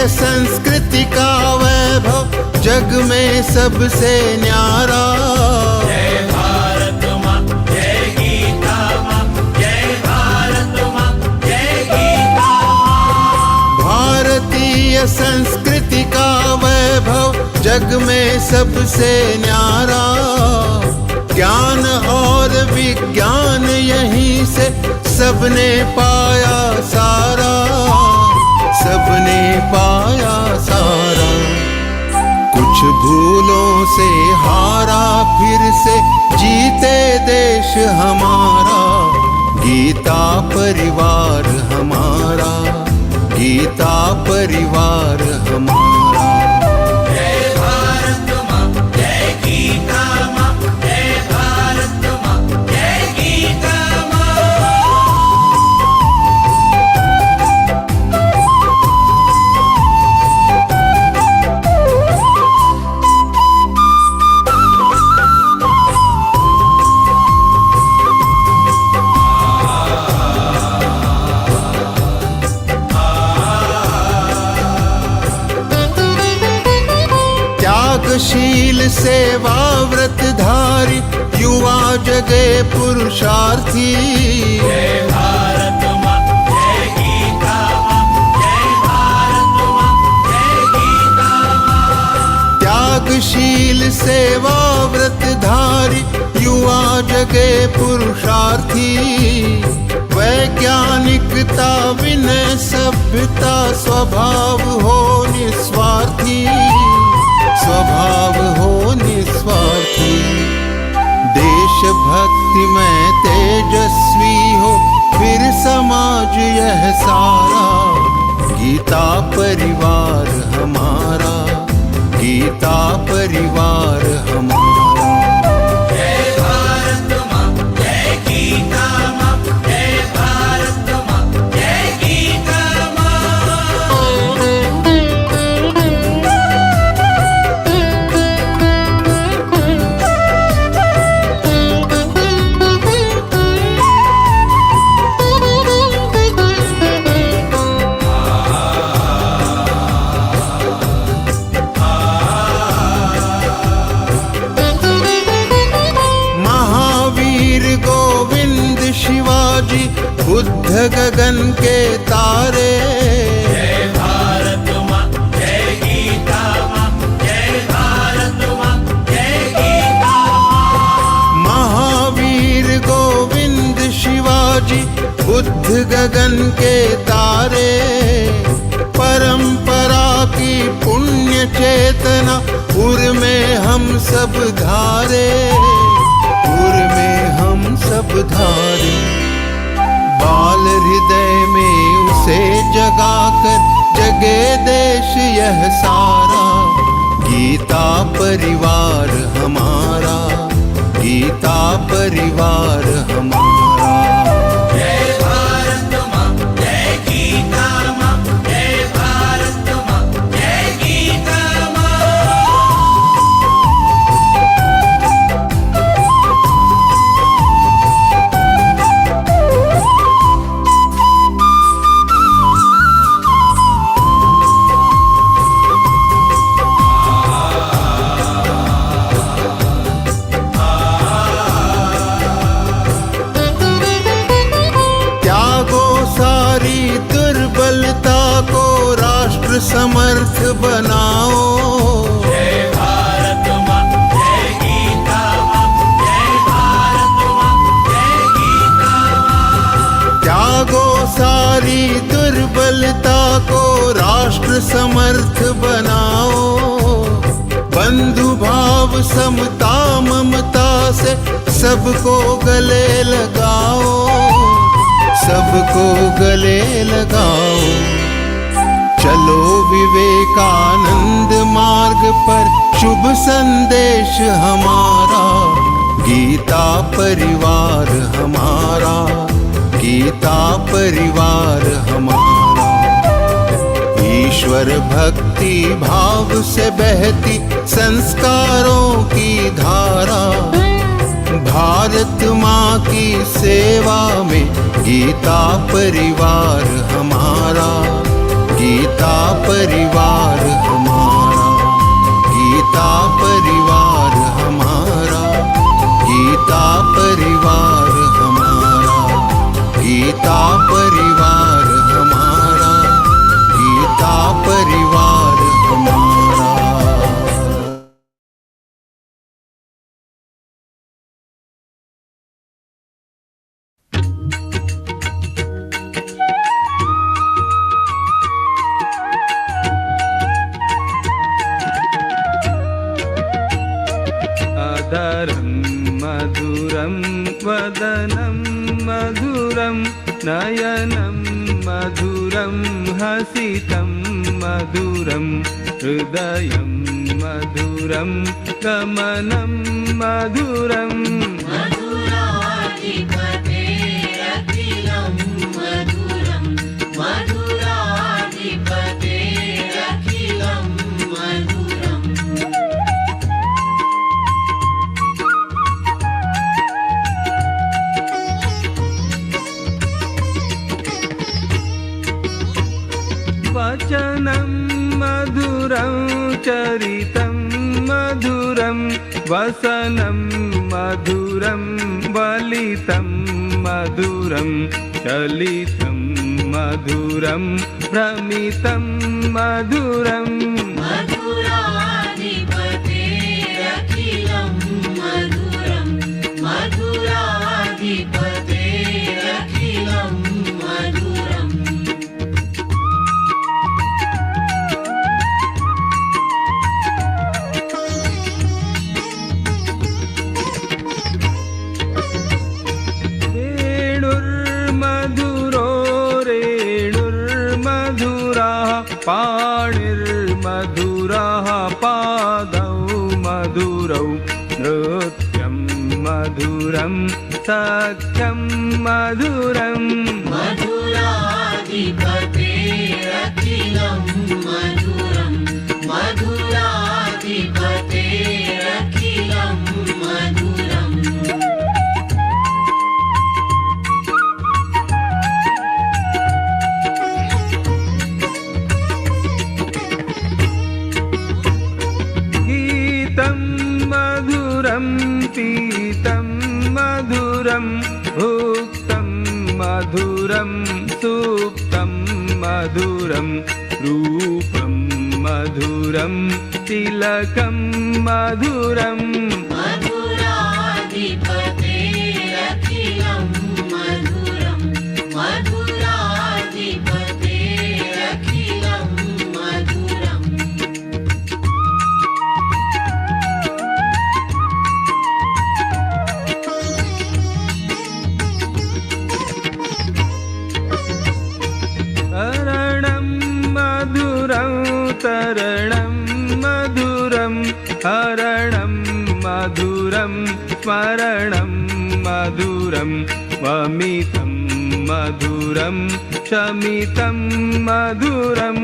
संस्कृति का वैभव जग में सबसे न्यारा। जय भारत माँ, जय गीता माँ, जय भारत माँ, जय गीता माँ। भारतीय संस्कृति का वैभव जग में सबसे न्यारा। ज्ञान और विज्ञान यहीं से सबने पाया सारा, सबने पाया सारा। कुछ भूलों से हारा फिर से जीते देश हमारा। गीता परिवार हमारा, गीता परिवार हमारा। जय भारत माँ, जय गीता माँ, जय भारत माँ, जय गीता माँ। त्यागशील सेवा व्रतधारी युवा जगे पुरुषार्थी। जय भारत माँ, जय गीता माँ, जय भारत माँ, जय गीता माँ। त्यागशील सेवा व्रतधारी युवा जगे पुरुषार्थी। वैज्ञानिकता विनय सभ्यता स्वभाव हो निस्वार्थी, स्वभाव हो निस्वार्थी। देशभक्ति में तेजस्वी हो फिर समाज यह सारा। गीता परिवार हमारा, गीता परिवार हमारा। जय भारत माँ, जय गीता माँ, जय भारत माँ, जय गीता माँ। शिवाजी बुद्ध गगन के तारे। जय भारत माँ, जय गीता माँ, जय भारत माँ, जय गीता माँ। महावीर गोविंद शिवाजी बुद्ध गगन के तारे। परंपरा की पुण्य चेतना उर में हम सब धारे, उर में हम सब धारे। बाल हृदय में उसे जगाकर जगे देश यह सारा। गीता परिवार हमारा, गीता परिवार हमारा। जय भारत माँ, जय गीता माँ, जय भारत माँ, जय गीता माँ। समर्थ बनाओ। जय भारत माँ, जय गीता माँ, जय भारत माँ, जय गीता माँ। त्यागो सारी दुर्बलता को राष्ट्र समर्थ बनाओ। बंधु भाव समता ममता से सबको गले लगाओ, सबको गले लगाओ। चलो विवेकानंद मार्ग पर शुभ संदेश हमारा। गीता परिवार हमारा, गीता परिवार हमारा। ईश्वर भक्ति भाव से बहती संस्कारों की धारा। भारत माँ की सेवा में गीता परिवार हमारा, गीता परिवार। हसितं मधुरं हृदयं मधुरं गमनं मधुरम् मधुराधिपतेरखिलं मधुरं मधुराधिपतेरखिलं मधुरम् वचनं मधुरं चरितं मधुरं वसनं मधुरं वलितं मधुरं चलितं मधुरं भ्रमितं मधुरम् मधुराधिपतेरखिलं मधुरं मधुराधिपतेरखिलं मधुरम् वेणुर्मधुरो रेणुर्मधुराः पाणिर्मधुराः पादौ मधुरौ नृत्यं मधुरं सख्यं मधुरम् मधुराधिपतेरखिलं मधुरं मधुराधिपतेरखिलं मधुरम् गीतं मधुरं पीतं मधुरं भुक्तं मधुरं सुप्तं मधुरं रूपं मधुरं तिलकं मधुरम् मधुराधिपतेरखिलं मधुरं मधुराधिपतेरखिलं मधुरम् तरणं मधुरं तरणं मधुरं हरणं मधुरं स्मरणं मधुरं वमितं मधुरं शमितं मधुरम्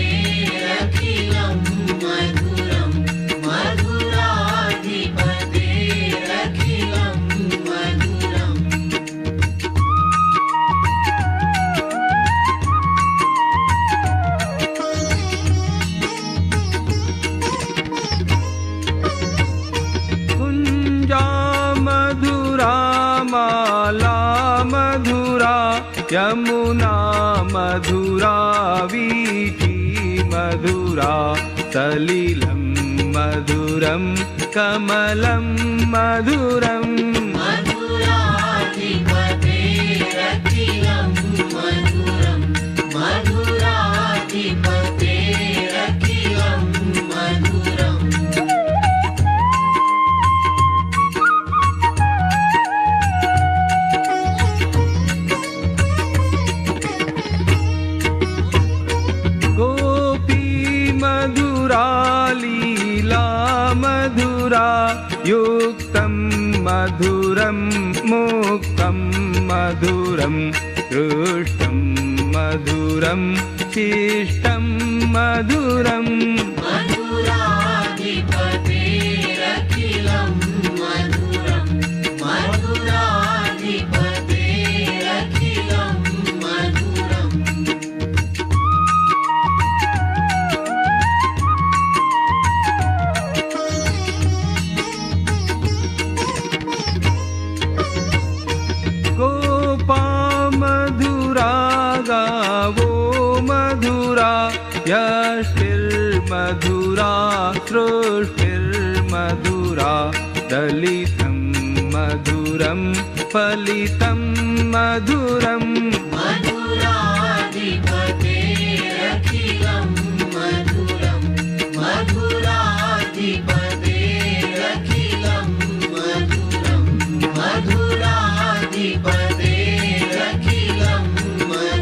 मधुराधिपतेरखिलं मधुरं मधुराधिपतेरखिलं मधुरम् कुञ्जा मधुरा माला मधुरा यमुना मधुरा वीथी मधुरा सलिलं मधुरं कमलं मधुरम् मधुराधिपतेरखिलं मधुरं मधुराधिपतेरखिलं मधुरम् गोपी मधुरा लीला मधुरा युक्तं मधुरं मुक्तं मधुरं हृष्टं मधुरं शिष्टं मधुरम् मधुराधिपतेरखिलं मधुरं मधुराधिपतेरखिलं मधुरम् गोपा मधुरा गावो मधुरा यष्टिर्मधुरा सृष्टिर्मधुरा दलितं मधुरं फलितं मधुरम् मधुराधिपतेरखिलं मधुरं मधुराधिपतेरखिलं मधुरं मधुराधिपतेरखिलं मधुरम्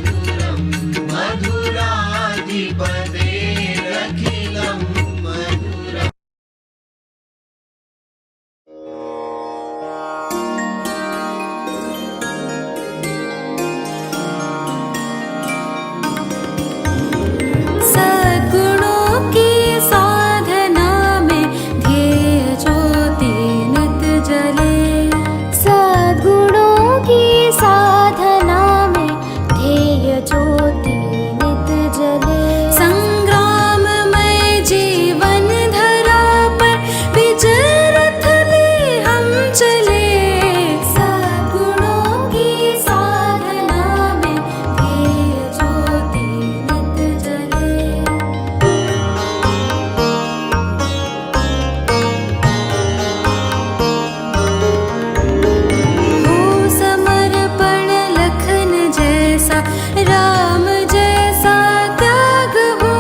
राम जैसा त्याग हो,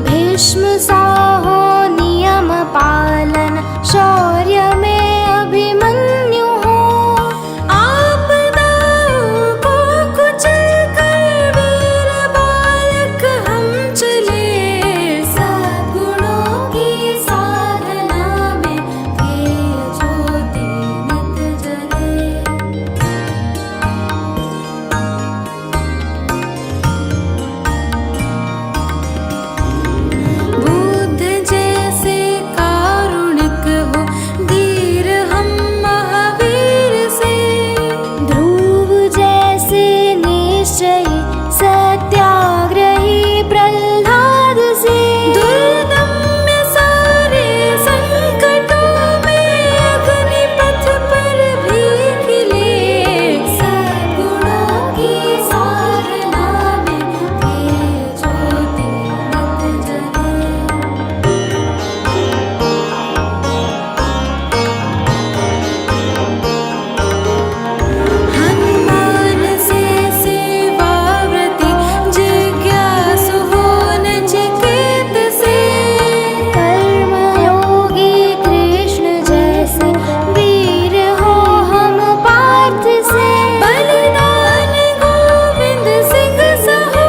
भीष्म सा हो नियम पालन, शौर्य में अभिमन्यु हो। आपदाओं को कुचल कर वीर बालक हम चले, सद्गुणों की साधना में ध्येय ज्योति नित जले। बुद्ध जैसे कारुणिक हो, धीर हम महावीर से। ध्रुव जैसे निश्चयी, सत्याग्रही प्रह्लाद से। दुर्दम्य सारे संकटों में अग्निपथ पर भी खिले, सद्गुणों की साधना में ध्येय ज्योति नित जले। हनुमान से सेवाव्रती, जिज्ञासु हो नचिकेत से। कर्मयोगी कृष्ण जैसे, वीर हो हम पार्थ से। बलिदान गोविंद सिंह सहो,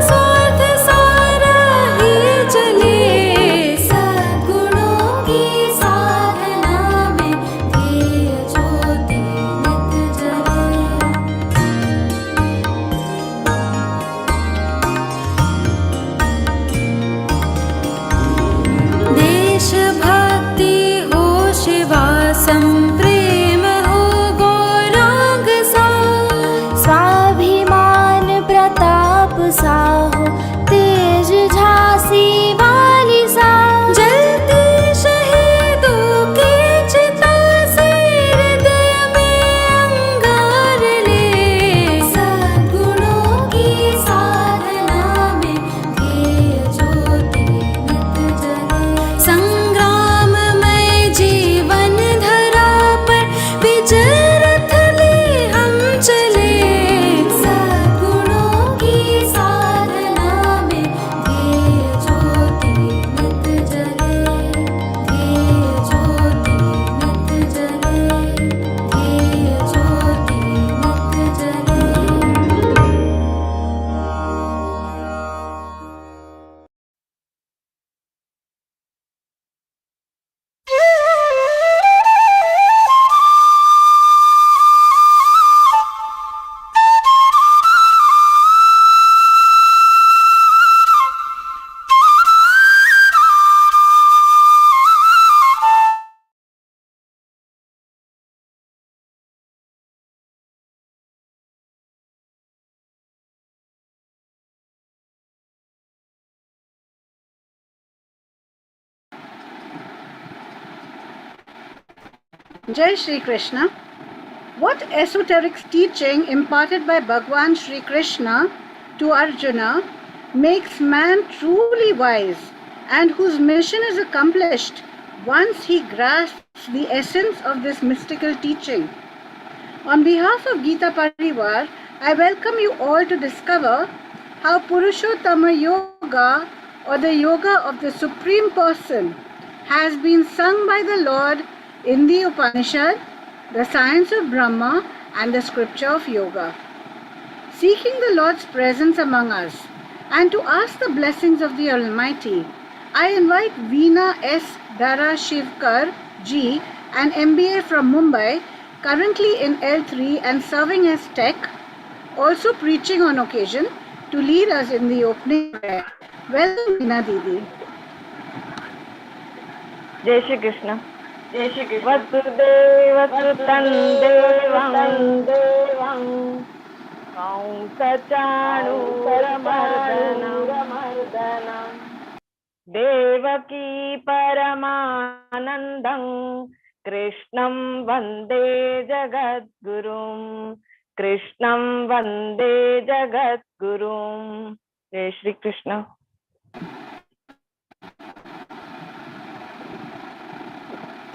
स्वार्थ सारा ही चले, सद्गुणों की साधना में ध्येय ज्योति नित जले। देशभक्ति हो शिवासम, प्रेम हो गौरांग सा। स्वाभिमान प्रताप सा हो, तेज झांसी वाली सा। जलती शहीदों की चिता से, हृदय में अंगार ले, सद्गुणों की साधना में ध्येय ज्योति नित जले। संग्राममय जीवन धरा पर, विजय रथ ले हम चले, सद्गुणों की साधना में ध्येय ज्योति नित जले। ध्येय ज्योति नित जले, ध्येय ज्योति नित जले। Jai Shri Krishna. What esoteric teaching imparted by Bhagwan Shri Krishna to Arjuna makes man truly wise, and whose mission is accomplished once he grasps the essence of this mystical teaching? On behalf of Geeta Parivar, I welcome you all to discover how Purushottama Yoga, or the Yoga of the Supreme Person, has been sung by the Lord in the Upanishad, the science of Brahma, and the scripture of Yoga. Seeking the Lord's presence among us and to ask the blessings of the Almighty, I invite Veena S. Dara Shivkar Ji, an MBA from Mumbai, currently in L3 and serving as tech, also preaching on occasion, to lead us in the opening prayer. Welcome, Veena Didi. जय श्री कृष्ण। जय श्री कृष्ण। वसुदेवसुतं देवं कंसचाणूरमर्दनं देवकी परमानन्दं कृष्णं वन्दे जगद्गुरुं। कृष्णं वन्दे जगद्गुरुं। जय Shri Krishna.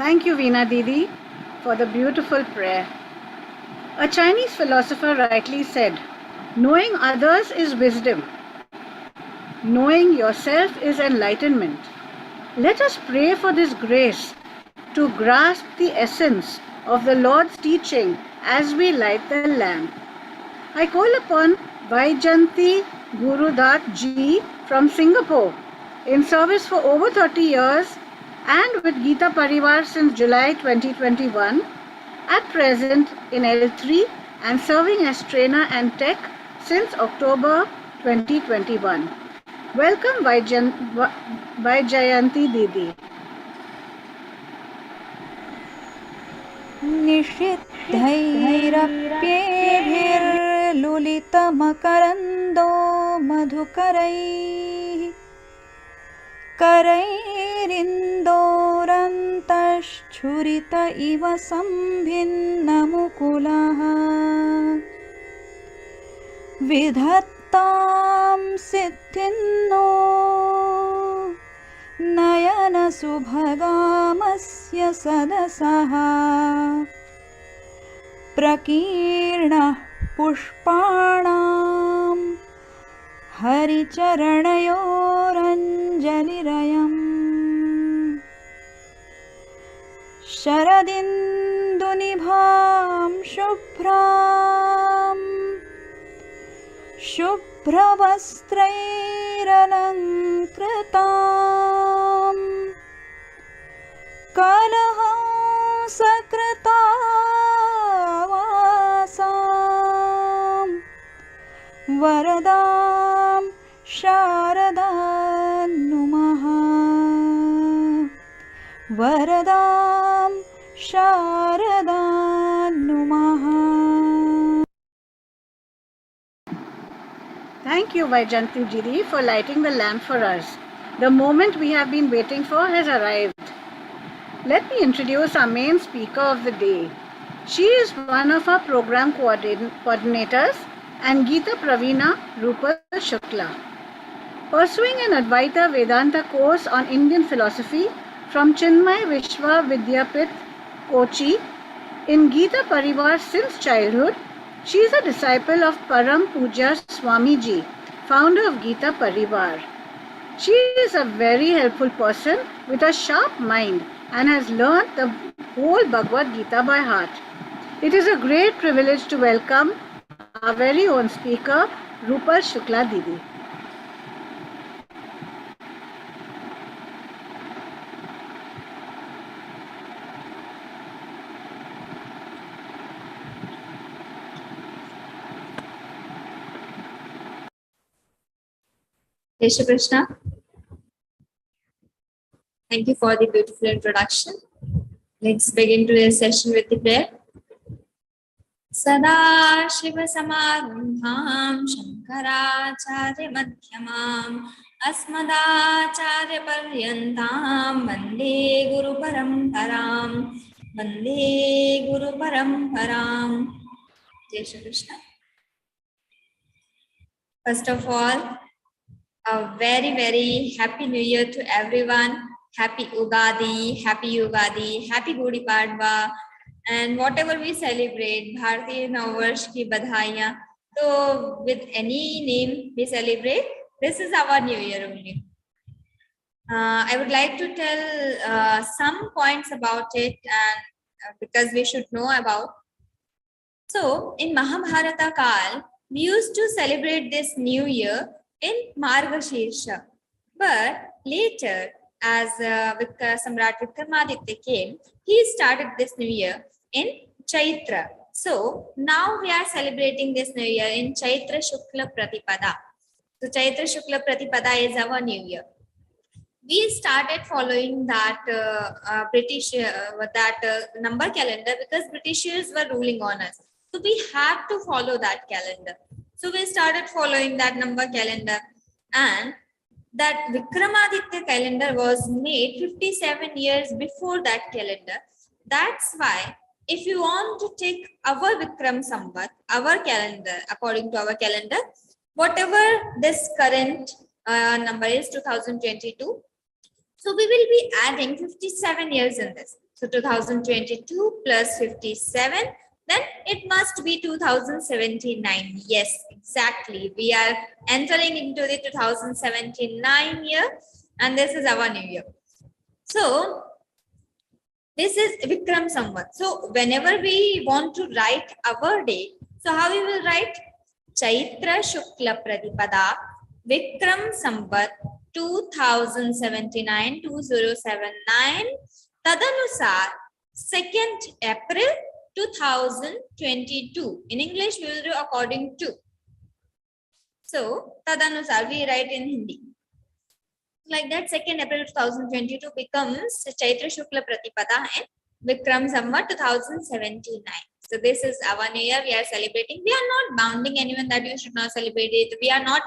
Thank you, Veena Didi, for the beautiful prayer. A Chinese philosopher rightly said, Knowing others is wisdom. Knowing yourself is enlightenment. Let us pray for this grace to grasp the essence of the Lord's teaching as we light the lamp. I call upon Vaijanti Gurudat Ji from Singapore, in service for over 30 years and with Geeta Parivar since July 2021, at present in L3 and serving as trainer and tech since October 2021. Welcome Vaijayanti Didi. निषिद्धैरप्येभिर्लुलितमकरन्दो मधुकरैः करैरिन्दोरन्तश्छुरित इव सम्भिन्नमुकुलः विधत्तां सिद्धिन्नो नयनसुभगामस्य सदसः प्रकीर्णः पुष्पाणां हरिचरणयोरञ्जलिरयम् शरदिन्दुनिभां शुभ्रवस्त्रैरलङ्कृताम् कलहंसकृतावासां वरदां शारदां नुमः वरदां शारदां नुमः. Thank you, Vaijanti Jiri, for lighting the lamp for us. The moment we have been waiting for has arrived. Let me introduce our main speaker of the day. She is one of our program coordinators and Geeta Pravina Rupal Shukla. Pursuing an Advaita Vedanta course on Indian philosophy from Chinmay Vishwa Vidyapith, Kochi, in Geeta Parivar since childhood, she is a disciple of Param Puja Swamiji, founder of Geeta Parivar. She is a very helpful person with a sharp mind and has learnt the whole Bhagavad-Gītā by heart. It is a great privilege to welcome our very own speaker, Rupal Shukla Didi. Jai Shri Krishna. Thank you for the beautiful introduction. Let's begin today's session with the prayer. Sada Shiva Samarambham Shankaracharya Madhyamam Asmadacharya Paryantam Vande Guru Paramparam Vande Guru Paramparam. Jai Shri Krishna. First of all, a very, very happy new year to everyone. Happy Ugadi, happy Gudi Padwa, and whatever we celebrate, Bharatiya Navavarsh ki badhaiyan. So with any name we celebrate, this is our new year only. I would like to tell some points about it, and because we should know about. So in Mahabharata Kal, we used to celebrate this new year in Margashirsha, but later, as Samrat Vikramaditya came, he started this new year in Chaitra. So now we are celebrating this new year in Chaitra Shukla Pratipada. So Chaitra Shukla Pratipada is our new year. We started following that British number calendar because Britishers were ruling on us. So we had to follow that calendar. So we started following that number calendar, and that Vikramaditya calendar was made 57 years before that calendar. That's why if you want to take our Vikram Samvat, our calendar, according to our calendar, whatever this current number is 2022, so we will be adding 57 years in this. So 2022 plus 57 then it must be 2079. Yes, exactly. We are entering into the 2079 year, and this is our new year. So this is Vikram Samvat. So whenever we want to write our day, so how we will write? Chaitra Shukla Pradipada Vikram Samvat 2079 Tadanusar 2nd April 2022. In English, we will do according to. So Tadanusar we write in Hindi. Like that, 2nd April 2022 becomes Chaitra Shukla Pratipada and Vikram Samvat 2079. So this is our new year we are celebrating. We are not bounding anyone that you should not celebrate it. We are not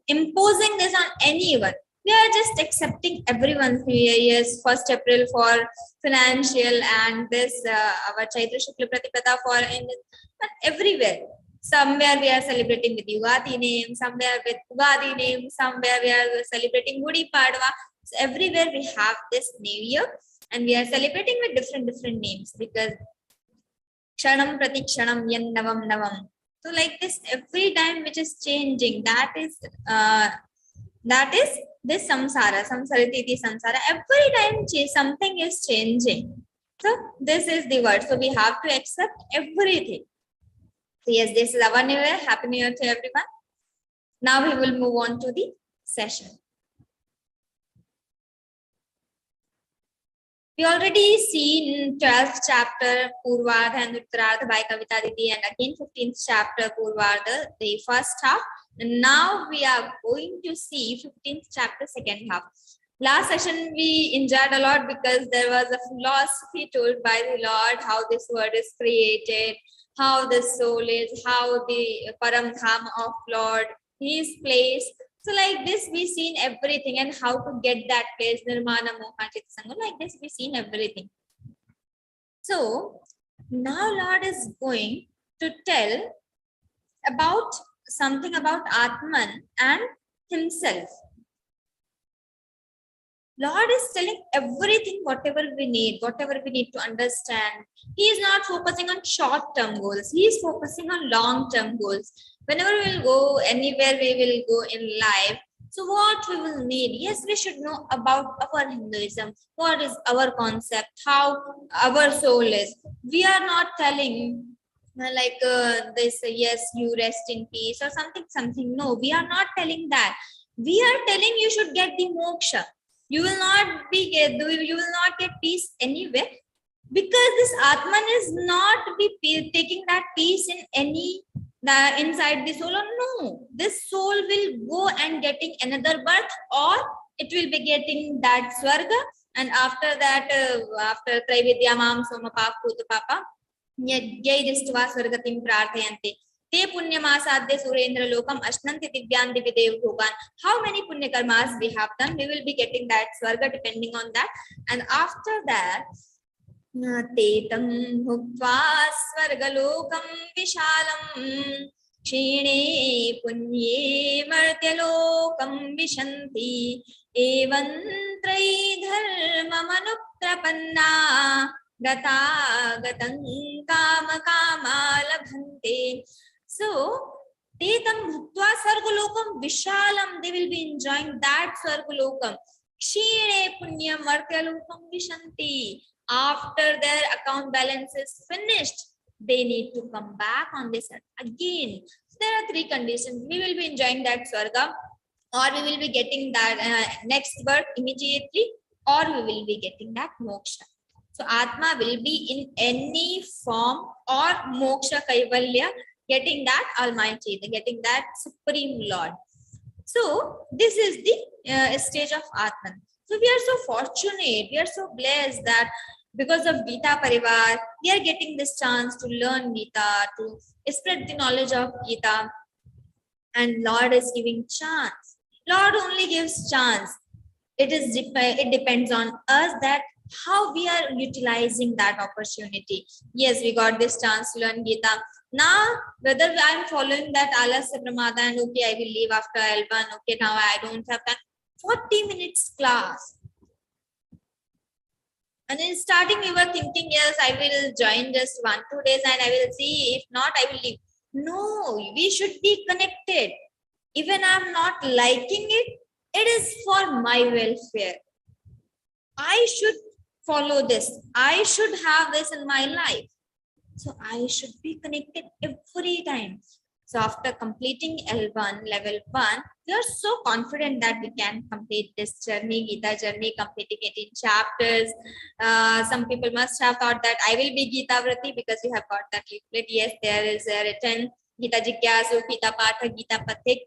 imposing this on anyone. We are just accepting everyone's new year. Yes, 1st April for financial, and this our Chaitra Shukla Pratipada for in everywhere. Somewhere we are celebrating with Yugadi name, somewhere with Ugadi name, somewhere we are celebrating Gudi Padwa. So everywhere we have this new year, and we are celebrating with different names, because Kshanam Prati Kshanam Yan Navam Navam. So like this, every time which is changing, that is this samsara, samsarititi samsara. Every time something is changing. So this is the word. So we have to accept everything. So yes, this is our new year. Happy New Year to everyone. Now we will move on to the session. We already seen 12th chapter Purvardha and Uttarardha by Kavita Didi, and again 15th chapter Purvardha, the first half. And now we are going to see 15th chapter second half. Last session we enjoyed a lot because there was a philosophy told by the Lord, how this world is created, how the soul is, how the Paramdham of Lord, His place. So like this we seen everything, and how to get that place, Nirmana Moha Chittasanga. Like this we seen everything. So now Lord is going to tell about something about Atman and himself. Lord is telling everything, whatever we need to understand. He is not focusing on short-term goals. He is focusing on long-term goals. Whenever we will go anywhere, we will go in life. So what we will need? Yes, we should know about our Hinduism. What is our concept? How our soul is. We are not telling like this, yes, you rest in peace or something. No, we are not telling that. We are telling you should get the moksha. You will not get peace anywhere, because this Atman is not taking that peace in inside the soul. Or no, this soul will go and getting another birth, or it will be getting that swarga, and after that after Traividya Mam Somapap Putapapa Yadistva Swargatim Prarthayante. Te Punyamasadde Surendra Lokam Ashnanti Divyan Dividev Bhogan. How many Punya karmas we have done, we will be getting that Swarga depending on that. And after that, Tetam Bhuktva Swargalokam Vishalam Kshine Punye Martyalokam Vishanti Evantrai Dharma Manuprapanna Gata Gatang Kama Kama Labhante. So, Tetam Bhuktva Sargalokam Vishalam, they will be enjoying that Sargalokam. Kshine Punyam Martyalokam Vishanti. After their account balance is finished, they need to come back on this earth again. So there are three conditions. We will be enjoying that Swarga, or we will be getting that next birth immediately, or we will be getting that moksha. So Atma will be in any form, or moksha kaivalya, getting that Almighty, getting that Supreme Lord. So this is the stage of Atman. So we are so fortunate, we are so blessed that because of Geeta Parivar, we are getting this chance to learn Geeta, to spread the knowledge of Geeta. And Lord is giving chance. Lord only gives chance. It depends on us that how we are utilizing that opportunity. Yes, we got this chance to learn Geeta. Now, whether I am following that Alasya Pramada and okay, I will leave after L1, okay, now I don't have time. 40 minutes class. And in starting, we were thinking, yes, I will join just 1-2 days and I will see. If not, I will leave. No, we should be connected. Even I'm not liking it, it is for my welfare. I should follow this. I should have this in my life. So I should be connected every time. So after completing L1, level 1, we are so confident that we can complete this journey, Geeta journey, completing 18 chapters. Some people must have thought that I will be Geeta Vrati because you have got that leaflet. Yes, there is a written Geeta Jigyasu, Geeta Patha, Geeta Pathik,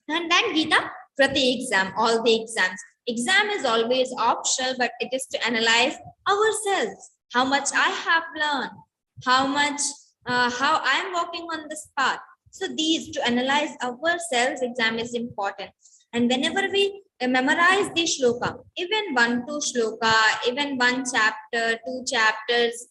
and then Geeta Vrati exam, all the exams. Exam is always optional, but it is to analyze ourselves, how much I have learned, how I am walking on this path. So these, to analyze ourselves, exam is important. And whenever we memorize the shloka, even 1-2 shloka, even 1 chapter, 2 chapters,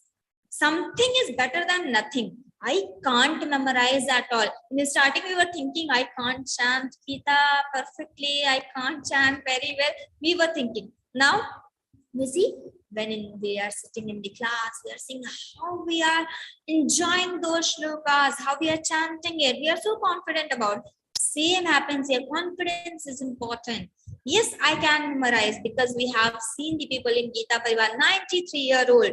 something is better than nothing. I can't memorize at all. In the starting, we were thinking, I can't chant Geeta perfectly. I can't chant very well. We were thinking. Now, you see, when we are sitting in the class, we are seeing how we are enjoying those shlokas, how we are chanting it. We are so confident about it. Same happens here. Confidence is important. Yes, I can memorize because we have seen the people in Geeta Parivar, 93-year-old.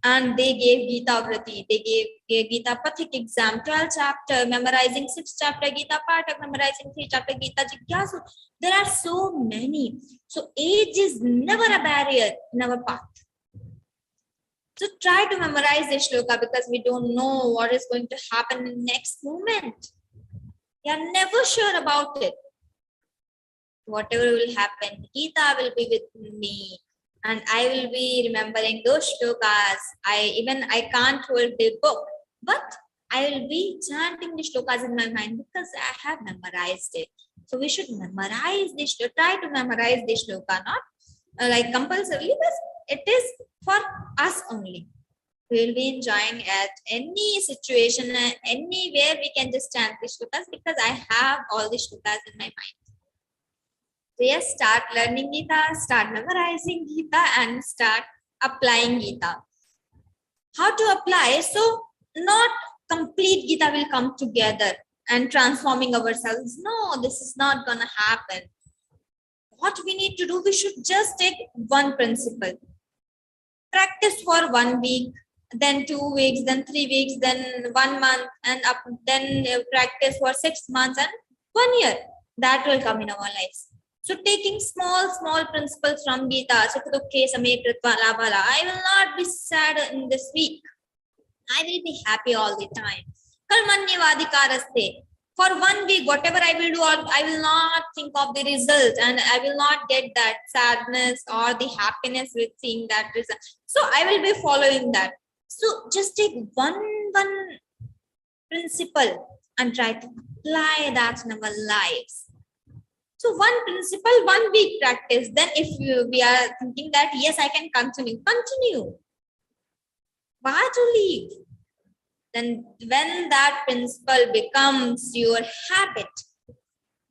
And they gave Geeta Vrati, they gave Geeta Pathik exam, 12 chapter, memorizing 6 chapter, Geeta Pathak, memorizing 3 chapter, Geeta Jigyasu. There are so many. So age is never a barrier in our path. So try to memorize the shloka because we don't know what is going to happen in the next moment. We are never sure about it. Whatever will happen, Geeta will be with me. And I will be remembering those shlokas. I can't hold the book, but I will be chanting the shlokas in my mind because I have memorized it. So we should memorize the shloka, try to memorize the shloka, not like compulsorily, but it is for us only. We will be enjoying at any situation, anywhere we can just chant the shlokas because I have all the shlokas in my mind. So yes, start learning Geeta, start memorizing Geeta, and start applying Geeta. How to apply? So not complete Geeta will come together and transforming ourselves. No, this is not gonna happen. What we need to do, we should just take one principle. Practice for 1 week, then 2 weeks, then 3 weeks, then 1 month, and then practice for 6 months and 1 year. That will come in our lives. So taking small principles from Geeta, I will not be sad in this week. I will be happy all the time. For 1 week, whatever I will do, I will not think of the result and I will not get that sadness or the happiness with seeing that result. So I will be following that. So just take one principle and try to apply that in our lives. So 1 principle, 1 week practice. Then if we are thinking that, yes, I can continue. Why to leave? Then when that principle becomes your habit,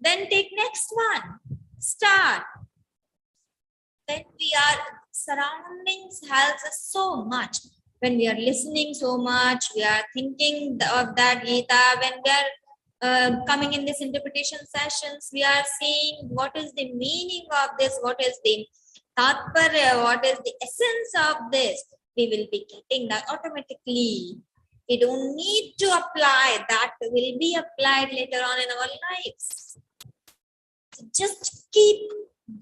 then take next one. Start. Then surroundings helps us so much. When we are listening so much, we are thinking of that Geeta, when we are coming in this interpretation sessions, we are seeing what is the meaning of this, what is the tatparya, what is the essence of this. We will be getting that automatically. We don't need to apply. That will be applied later on in our lives. So just keep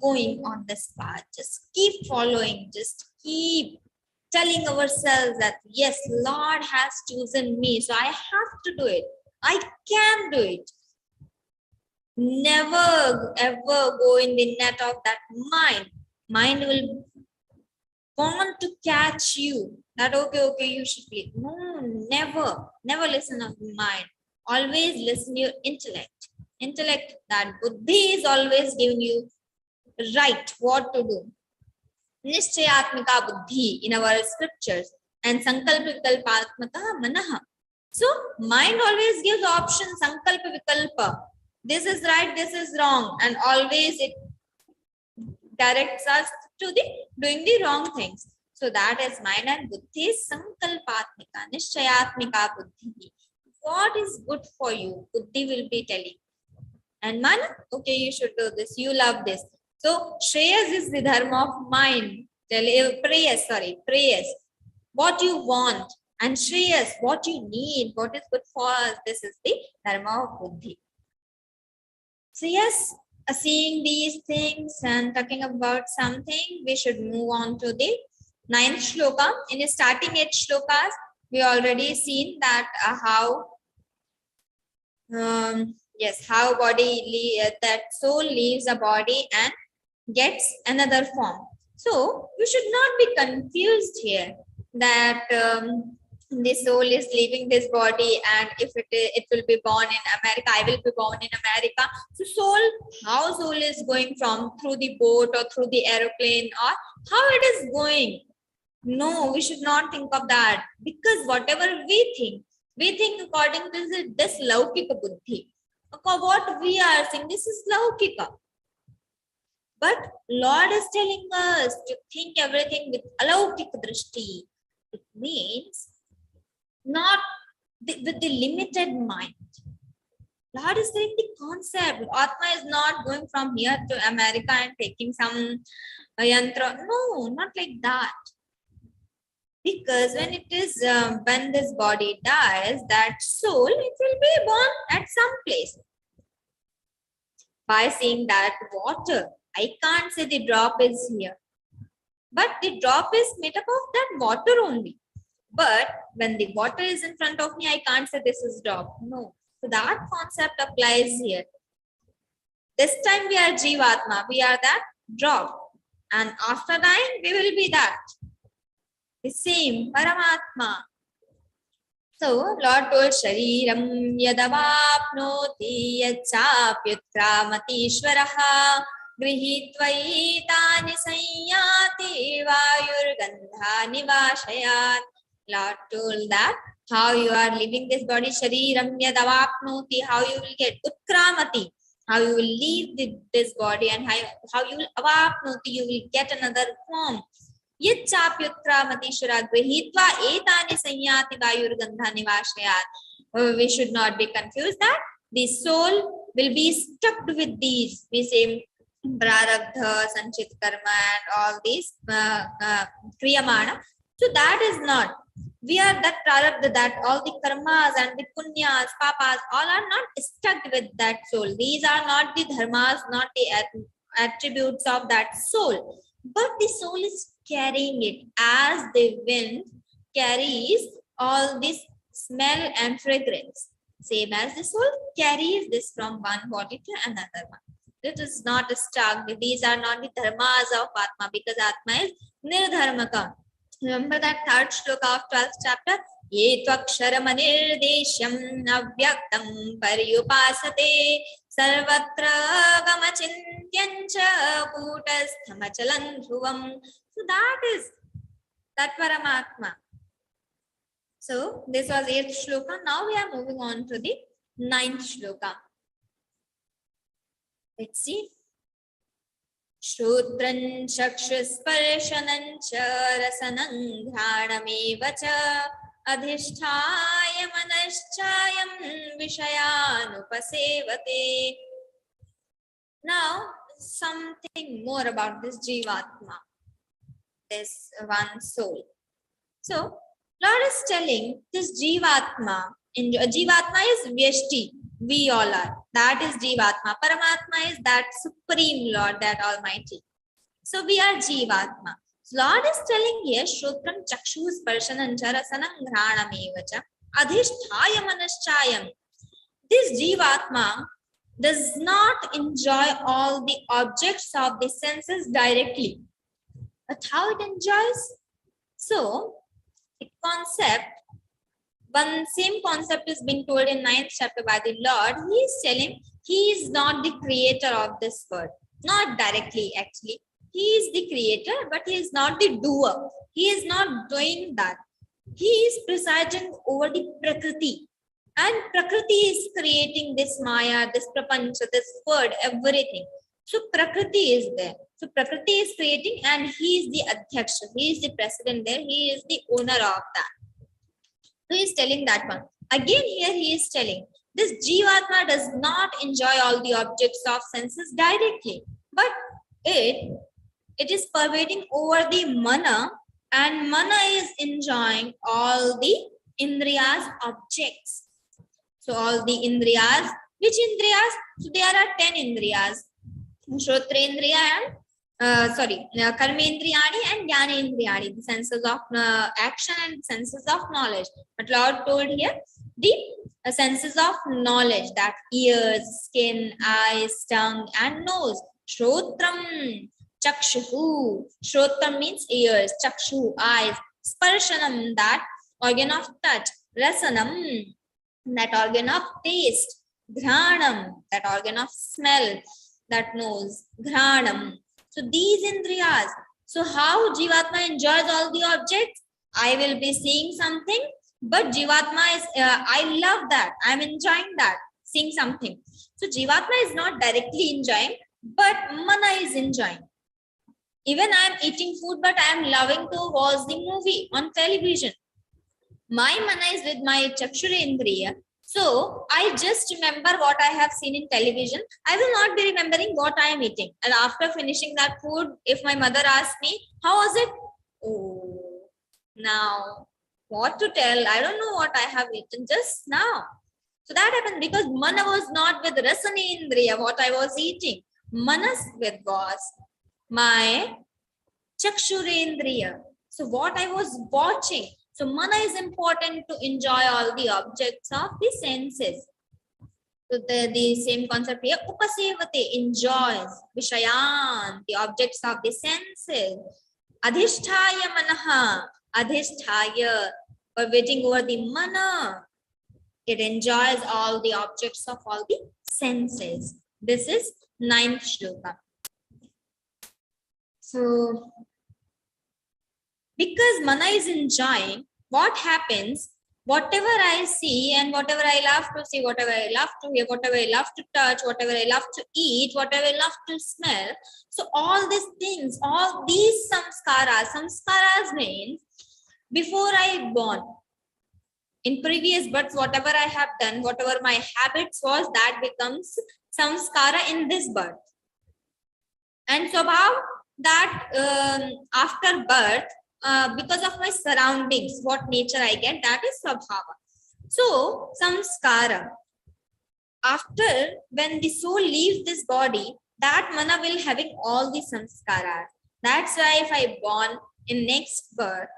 going on this path. Just keep following. Just keep telling ourselves that, yes, Lord has chosen me, so I have to do it. I can do it. Never ever go in the net of that mind. Mind will want to catch you. That okay, you should be. No, never listen to the mind. Always listen to your intellect. Intellect, that buddhi is always giving you right what to do. Nishchayatmika buddhi in our scriptures, and sankalpa vikalpatmaka manaha. So mind always gives option, sankalpa vikalpa. This is right, this is wrong, and always it directs us to the doing the wrong things. So that is mind, and buddhi is sankalpatmika, nishchayatmika buddhi. What is good for you? Buddhi will be telling. And man, okay, you should do this. You love this. So shreyas is the dharma of mind. Prayas. What you want. And shreyas, what you need, what is good for us. This is the dharma of buddhi. So yes, seeing these things and talking about something, we should move on to the 9th shloka. In the starting 8 shlokas, we already seen that how that soul leaves a body and gets another form. So you should not be confused here that the soul is leaving this body, and if it will be born in America, I will be born in America. So how soul is going from through the boat or through the aeroplane, or how it is going? No, we should not think of that, because whatever we think according to this laukika buddhi. What we are saying, this is laukika. But Lord is telling us to think everything with alaukika drishti. It means not with the limited mind. Lord is saying the concept. Atma is not going from here to America and taking some yantra. No, not like that. Because when it is when this body dies, that soul, it will be born at some place. By saying that water, I can't say the drop is here, but the drop is made up of that water only. But when the water is in front of me, I can't say this is drop. No. So that concept applies here. This time we are Jivatma, we are that drop. And after dying, we will be that. The same, Paramatma. So, Lord told Shariram yadavapnoti yachapyutkramati ishvaraha grihitvai sanyati vayurgandhani vashayat. Lord told that how you are leaving this body, Shariram yadavapnoti, how you will get utkramati, how you will leave this body, and how you will avapnoti, you will get another form. Yachapyutkramati grihitva etani sanyati vayurgandhani vashayat. We should not be confused that the soul will be stuck with these. We say prarabdha, sanchit karma, and all these kriyamana. So that is not. We are that prarabdha, that all the karmas and the punyas, papas, all are not stuck with that soul. These are not the dharmas, not the attributes of that soul. But the soul is carrying it as the wind carries all this smell and fragrance. Same as the soul carries this from one body to another one. It is not stuck. These are not the dharmas of Atma, because Atma is nirdharmaka. Remember that 3rd shloka of 12th chapter? Ye tvaksharamanirdeshyam avyaktam paryupasate sarvatra gamachintyancha kutastamachalan dhruvam. So that is that Paramatma. So this was 8th shloka. Now we are moving on to the 9th shloka. Let's see. Shrutran chakshuspashanam cha rasanam dhranameva cha adhisthaya manaschayam vishayanupasevate. Now something more about this Jivatma, this one soul. So Lord is telling this Jivatma, Jivatma is Vyashti, we all are. That is Jivatma. Paramatma is that Supreme Lord, that Almighty. So we are Jivatma. So Lord is telling here, Shrutram Chakshus Parshanam Charasanam Ghranam Adhishthaya Manaschayam. This Jivatma does not enjoy all the objects of the senses directly. But how it enjoys? So, the concept, one same concept is being told in 9th chapter by the Lord. He is telling he is not the creator of this world. Not directly actually. He is the creator, but he is not the doer. He is not doing that. He is presiding over the Prakriti. And Prakriti is creating this Maya, this Prapancha, this word, everything. So Prakriti is there. So Prakriti is creating and he is the Adhyaksha. He is the president there. He is the owner of that. So he is telling that one. Again here he is telling this Jivatma does not enjoy all the objects of senses directly, but it is pervading over the mana, and mana is enjoying all the Indriyas objects. So all the Indriyas, which Indriyas? So there are 10 Indriyas. Shrotrendriya and Karmendriyani and Jnanendriyani, the senses of action and senses of knowledge. But Lord told here the senses of knowledge, that ears, skin, eyes, tongue and nose. Shrotram, Chakshuhu. Shrotram means ears, Chakshu, eyes. Sparshanam, that organ of touch. Rasanam, that organ of taste. Ghranam, that organ of smell, that nose. Ghranam. So these Indriyas. So how Jivatma enjoys all the objects? I will be seeing something, but Jivatma is, I love that. I'm enjoying that, seeing something. So Jivatma is not directly enjoying, but Mana is enjoying. Even I'm eating food, but I'm loving to watch the movie on television. My Mana is with my Chakshurendriya. So I just remember what I have seen in television. I will not be remembering what I am eating. And after finishing that food, if my mother asks me, how was it? Oh, now what to tell? I don't know what I have eaten just now. So that happened because Mana was not with Rasanendriya, what I was eating. Manas with was my Chakshurendriya. So what I was watching. So Mana is important to enjoy all the objects of the senses. So the same concept here. Upasevate, enjoys. Vishayan, the objects of the senses. Adhisthaya manaha. Adhisthaya, pervading over the mana. It enjoys all the objects of all the senses. This is 9th shloka. So, because mana is enjoying, what happens? Whatever I see and whatever I love to see, whatever I love to hear, whatever I love to touch, whatever I love to eat, whatever I love to smell. So all these things, all these samskaras means before I born. In previous births, whatever I have done, whatever my habits was, that becomes samskara in this birth. And so that after birth, because of my surroundings, what nature I get, that is Swabhava. So, samskara. After, when the soul leaves this body, that mana will having all the samskaras. That's why if I born in next birth,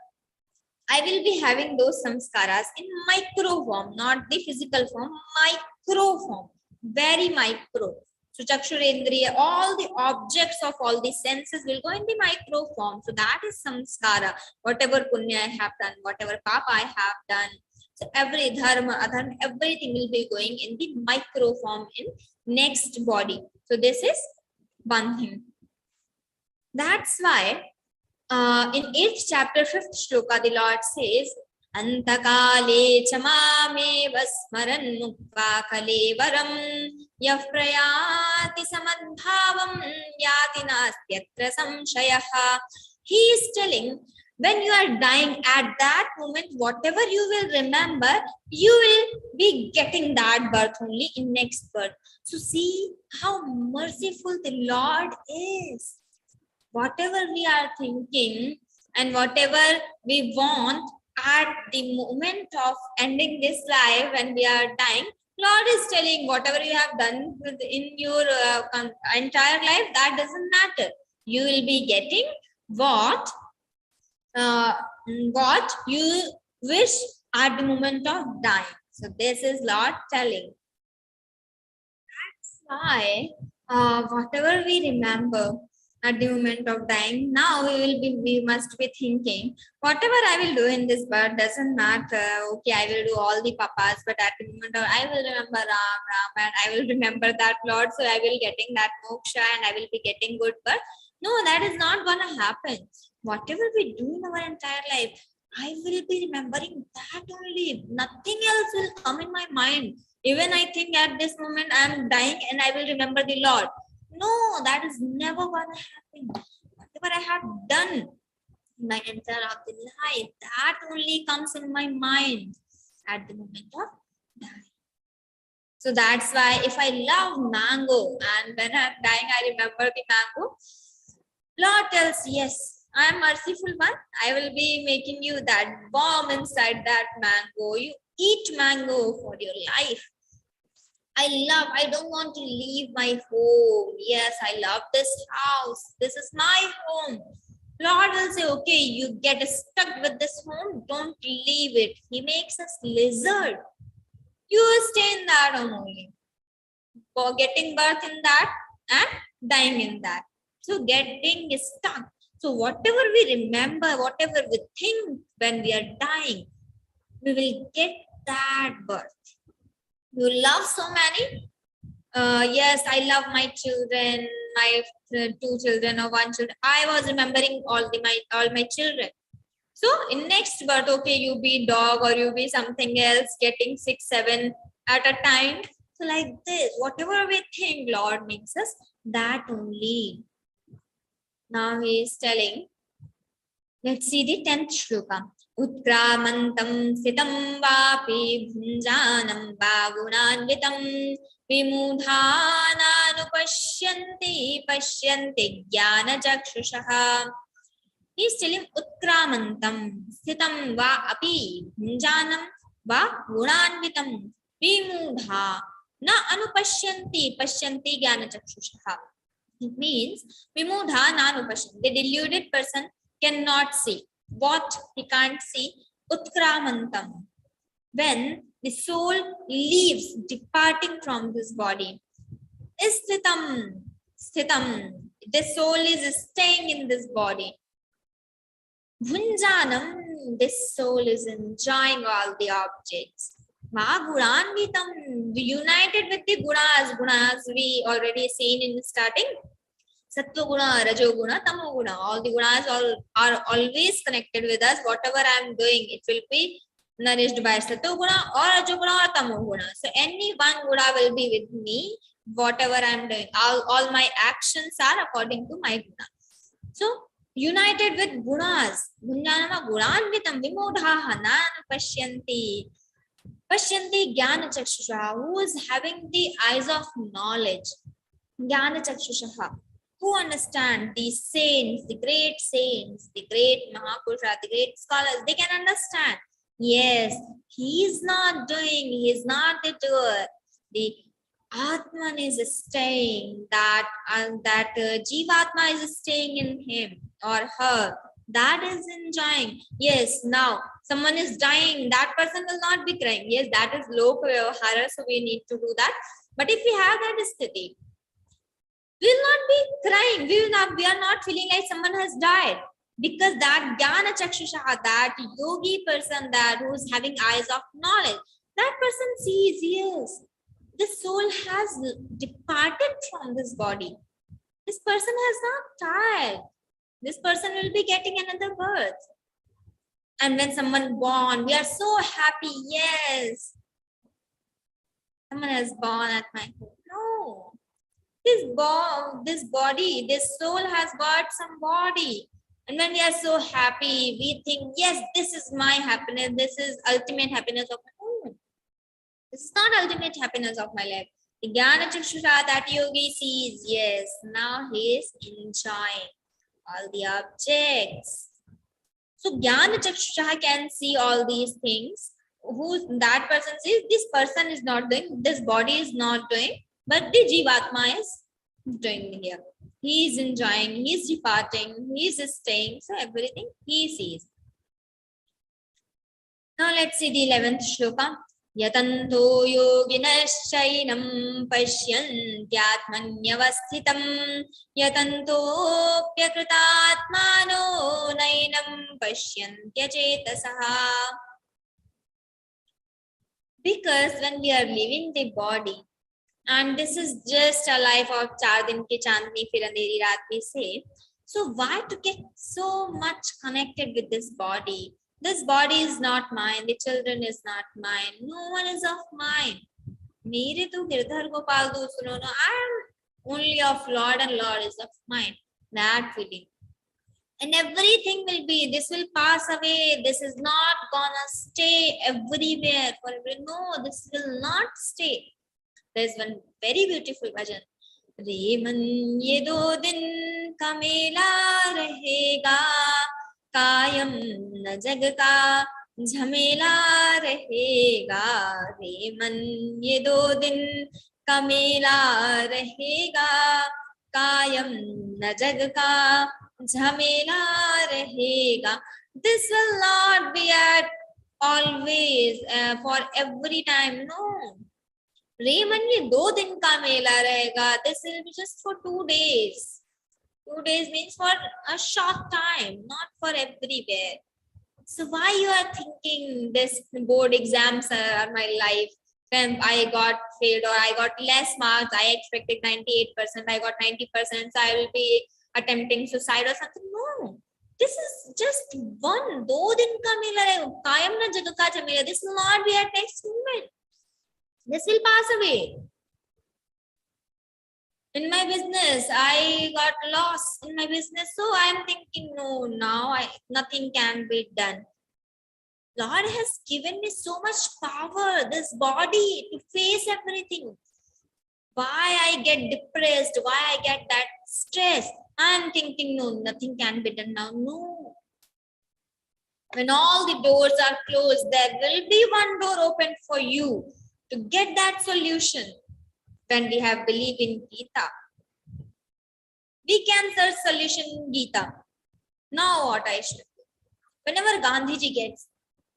I will be having those samskaras in micro form, not the physical form, micro form, very micro. So Chakshurendriya, all the objects of all the senses will go in the micro form. So that is samskara. Whatever punya I have done, whatever papa I have done. So every dharma, adharma, everything will be going in the micro form in next body. So this is one thing. That's why in 8th chapter, 5th shloka, the Lord says, Antakale chamame vasmaran mukva kalevaram yafrayati samadbhavam yati nastyatra samshayaha. He is telling, when you are dying at that moment, whatever you will remember, you will be getting that birth only in next birth. So see how merciful the Lord is. Whatever we are thinking and whatever we want, at the moment of ending this life, when we are dying, Lord is telling whatever you have done in your entire life, that doesn't matter. You will be getting what you wish at the moment of dying. So this is Lord telling. That's why whatever we remember at the moment of dying, now we must be thinking, whatever I will do in this birth doesn't matter. Okay, I will do all the papas, but at the moment of, I will remember Ram, and I will remember that Lord, so I will getting that moksha and I will be getting good birth. No, that is not gonna happen. Whatever we do in our entire life, I will be remembering that only. Nothing else will come in my mind. Even I think at this moment I am dying and I will remember the Lord. No, that is never gonna happen. Whatever I have done in my entire of the life, that only comes in my mind at the moment of dying. So that's why if I love mango and when I'm dying, I remember the mango, Lord tells, yes, I am merciful one. I will be making you that bomb inside that mango. You eat mango for your life. I don't want to leave my home. Yes, I love this house. This is my home. Lord will say, okay, you get stuck with this home. Don't leave it. He makes us lizard. You will stay in that home only. For getting birth in that and dying in that. So getting stuck. So whatever we remember, whatever we think when we are dying, we will get that birth. You love so many. Yes, I love my children, my two children or one child. I was remembering all my children. So in next birth, okay, you be dog or you be something else, getting 6, 7 at a time. So like this, whatever we think, Lord makes us that only. Now he is telling. Let's see the 10th shloka. Utkramantam sitam vapi bhunjanam bagunanvitam vimudhananupashyanti pashyanti jnana chakshushaha. He is telling utkramantam sitam va api bhunjanam va gunanvitam vimudha na anupashyanti pashyanti jnana chakshushaha. It means vimudha na anupashyanti. The deluded person cannot see. What he can't see? Utkramantam. When the soul leaves, departing from this body. Isthitam. Sthitam. The soul is staying in this body. Bhunjanam. This soul is enjoying all the objects. Maguranvitam. United with the gunas. Gunas we already seen in the starting. Sattva guna, Rajo guna, Tamo guna. All the gunas are always connected with us. Whatever I am doing, it will be nourished by Sattva guna or Rajo guna or Tamo guna. So any one guna will be with me. Whatever I am doing, all my actions are according to my guna. So united with gunas. Gunjanama guranvitam vimodhaha nanu pashyanti. Pashyanti jnana chakshusha. Who is having the eyes of knowledge? Jnana chakshusha. Who understand these saints, the great Mahapurusha, the great scholars, they can understand. Yes, he is not doing, he is not the doer. The Atman is staying, that Jivatma is staying in him or her. That is enjoying. Yes, now someone is dying, that person will not be crying. Yes, that is loka vyavahara, so we need to do that. But if we have that sthiti, we will not be crying. We are not feeling like someone has died. Because that jnana chakshusha, that yogi person, that who is having eyes of knowledge, that person sees, yes, the soul has departed from this body. This person has not died. This person will be getting another birth. And when someone born, we are so happy. Yes, someone has born at my home. No. This body, this soul has got some body. And when we are so happy, we think, yes, this is my happiness. This is ultimate happiness of my home. This is not ultimate happiness of my life. The Jnana Chakshusha that yogi sees, yes, now he is enjoying all the objects. So Jnana Chakshusha can see all these things. Who that person sees, this person is not doing, this body is not doing, but the Jivatma is doing here. He is enjoying, he is departing, he is staying, so everything he sees. Now let's see the 11th shloka. Yatanto yoginaschainam pasyantyatmanyavasthitam yatanto pyakritatmano nainam pasyantyachetasaha. Because when we are leaving the body, and this is just a life of 4 din ki chandni fir andheri raat we say, so why to get so much connected with this body? This body is not mine, the children is not mine, no one is of mine. Mere to girdhar gopal do suno, no, I am only of Lord and Lord is of mind. That feeling. And everything will be, this will pass away. This is not gonna stay everywhere forever. No, this will not stay. There's one very beautiful bhajan. Reman ye do din ka mela rahega, कायम न जग का झमेला रहेगा रे मन ये 2 दिन का मेला रहेगा कायम न जग का झमेला रहेगा. This will not be at always for every time. No. रे मन ये 2 दिन का मेला रहेगा. This will be just for 2 days. 2 days means for a short time, not for everywhere. So why you are thinking this board exams are my life? When I got failed or I got less marks, I expected 98%, I got 90%, so I will be attempting suicide or something. No, this is just 1. 2 दिन का मेला है, कायम ना जग का झमेला. This will not be at next moment. This will pass away. In my business, I got lost in my business. So I'm thinking, no, now nothing can be done. Lord has given me so much power, this body to face everything. Why I get depressed? Why I get that stress? I'm thinking, no, nothing can be done now. No. When all the doors are closed, there will be one door open for you to get that solution. When we have belief in Geeta, we can search solution in Geeta. Now what I should do? Whenever Gandhiji gets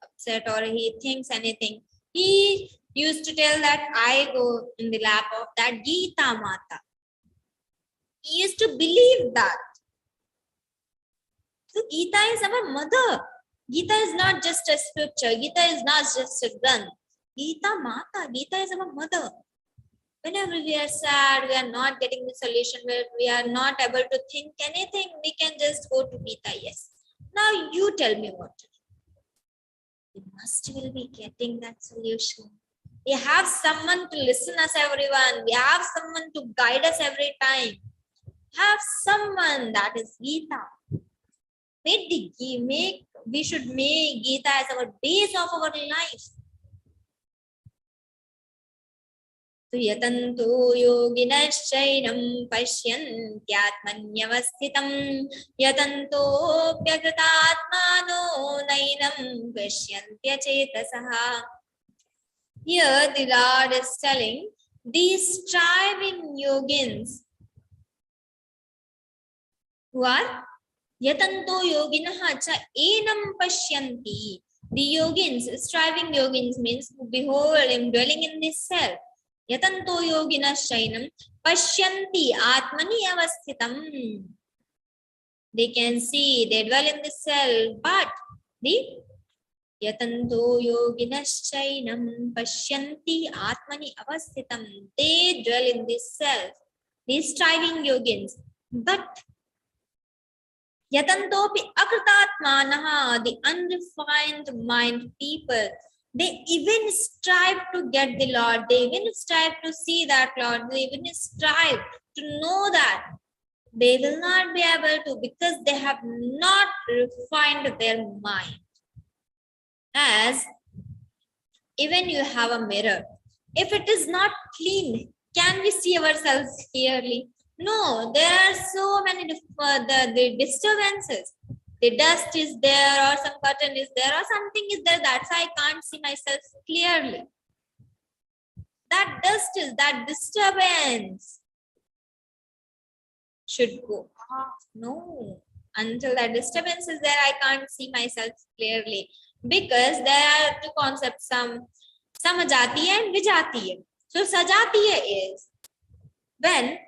upset or he thinks anything, he used to tell that I go in the lap of that Geeta Mata. He used to believe that. So Geeta is our mother. Geeta is not just a scripture. Geeta is not just a gun. Geeta Mata. Geeta is our mother. Whenever we are sad, we are not getting the solution, where we are not able to think anything, we can just go to Geeta. Yes. Now you tell me what to do. We must will be getting that solution. We have someone to listen us, everyone. We have someone to guide us every time. Have someone, that is Geeta. We should make Geeta as our base of our life. यतन्तो योगिनश्चैनं पश्यन्त्यात्मन्यवस्थितं यतन्तोऽप्यकृतात्मानो नैनं पश्यन्त्यचेतसः. Here the Lord is telling these striving yogins who are yatanto yoginah cha enam pashyanti. The yogins, striving yogins means who behold him dwelling in this self. Yatanto yogina shainam pashyanti atmani avasthitam. They can see, they dwell in the self, but the yatanto yogina shainam pashyanti atmani avasthitam. They dwell in this self, these striving yogins, but yatantopi akritatmanaha, the unrefined mind people, they even strive to get the Lord. They even strive to see that Lord. They even strive to know that. They will not be able to, because they have not refined their mind. As even you have a mirror. If it is not clean, can we see ourselves clearly? No, there are so many the disturbances. The dust is there, or some curtain is there, or something is there. That's why I can't see myself clearly. That dust is, that disturbance should go off. No, until that disturbance is there, I can't see myself clearly. Because there are two concepts, samajatiya and vijatiya. So sajatiya is when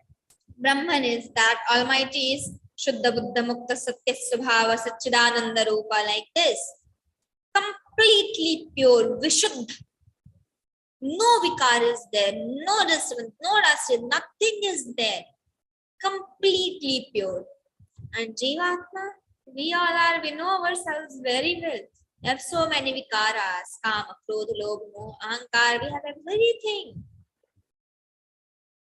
Brahman is, that Almighty is Shuddha Buddha Mukta Satya Subhava Satchidananda Rupa, like this. Completely pure, Vishuddha. No vikar is there, no disturbance, no dust, nothing is there. Completely pure. And Jivatma, we know ourselves very well. We have so many vikaras, kama, krodha, lobha, moha, ahankar, we have everything.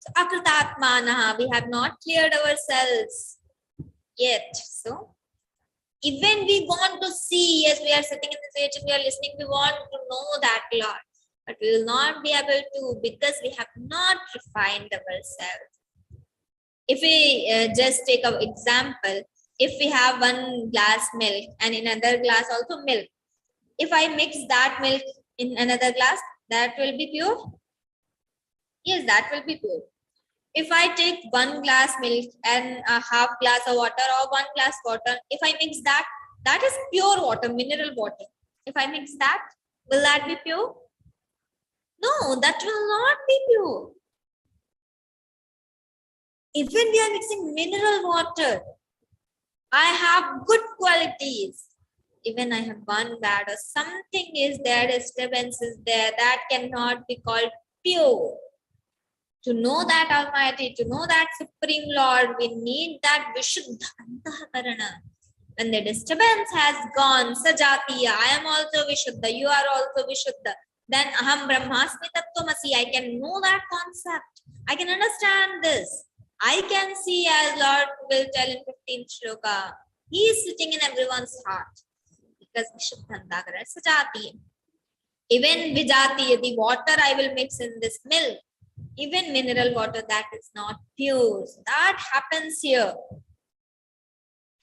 So, akritatmanaha, we have not cleared ourselves yet. So, even we want to see, yes, we are sitting in the stage and we are listening, we want to know that Lord, but we will not be able to because we have not refined ourselves. If we just take an example, if we have one glass milk and in another glass also milk, if I mix that milk in another glass, that will be pure? Yes, that will be pure. If I take one glass milk and a half glass of water or one glass water, if I mix that, that is pure water, mineral water. If I mix that, will that be pure? No, that will not be pure. Even we are mixing mineral water, I have good qualities. Even I have one bad or something is there, disturbance is there, that cannot be called pure. To know that Almighty, to know that Supreme Lord, we need that Vishuddha Antakarana. When the disturbance has gone, Sajatiya, I am also Vishuddha, you are also Vishuddha. Then Aham Brahmasmi Tattvamasi, I can know that concept. I can understand this. I can see, as Lord will tell in 15th shloka, He is sitting in everyone's heart. Because Vishuddha Antakarana, Sajatiya. Even Vijatiya, the water I will mix in this milk, even mineral water, that is not pure. So that happens here.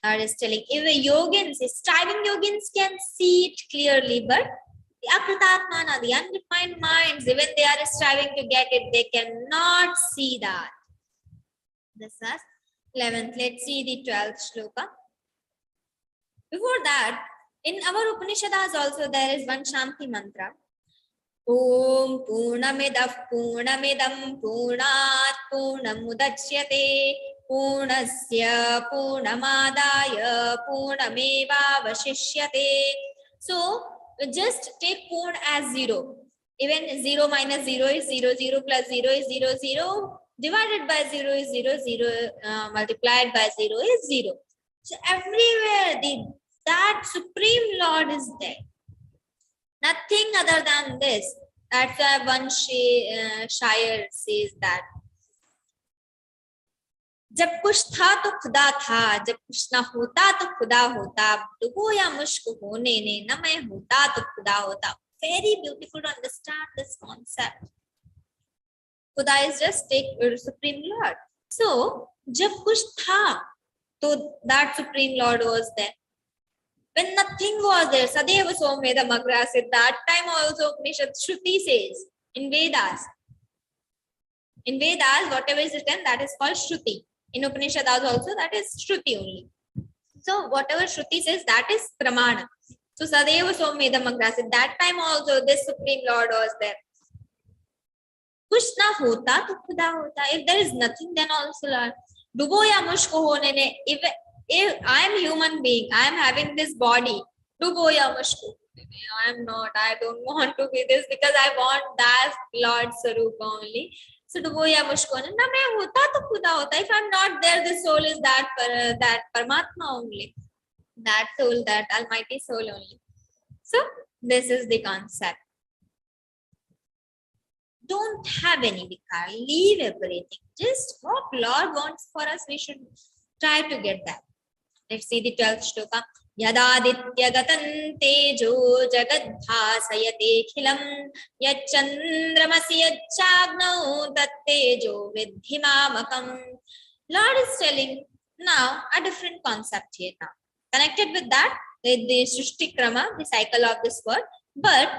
That is telling, even yogins, striving yogins can see it clearly, but the akritatmana, the undefined minds, even they are striving to get it, they cannot see that. This is 11th. Let's see the 12th shloka. Before that, in our Upanishads also there is one Shanti mantra. Om Purnamidah Purnamidam Purnat Purnamudachyate Purnasya Purnamadaya Purnameva Vashishyate. So just take Purn as 0. Even 0 minus 0 is 0, 0 plus 0 is 0, 0 divided by 0 is 0, 0 multiplied by 0 is 0. So everywhere that Supreme Lord is there. Nothing other than this. That's why one Shire says that. जब कुछ था तो खुदा था, जब कुछ ना होता तो खुदा होता, डूबो या मुश्क होने ने, न मैं होता तो खुदा होता. Very beautiful to understand this concept. Khuda is just take Supreme Lord. So, जब कुछ था, तो that Supreme Lord was there. When nothing was there, Sadeva Somedam Agrasid, that time also Upanishad Shruti says in Vedas. In Vedas, whatever is written, that is called Shruti. In Upanishads also, that is Shruti only. So, whatever Shruti says, that is Pramana. So, Sadeva Somedam Agrasid, that time also this Supreme Lord was there. Kuch na hota to khuda hota. If there is nothing, then also Lord. Dubo ya mushko hone ne. If I am human being, I am having this body. Dubo ya mushko. I am not. I don't want to be this because I want that Lord Sarupa only. So dubo ya mushko ne. Na main hota to khuda hota. If I am not there, the soul is that Paramatma only. That soul, that Almighty soul only. So this is the concept. Don't have any vikar. Leave everything. Just what Lord wants for us, we should try to get that. Let's see the 12th shloka. Yadaditya gatan tejo jagadbhasayate khilam yachandramasi yachagno tattejo vidhimamakam. Lord is telling now a different concept here now. Connected with that, with the Srishti Krama, the cycle of this world, but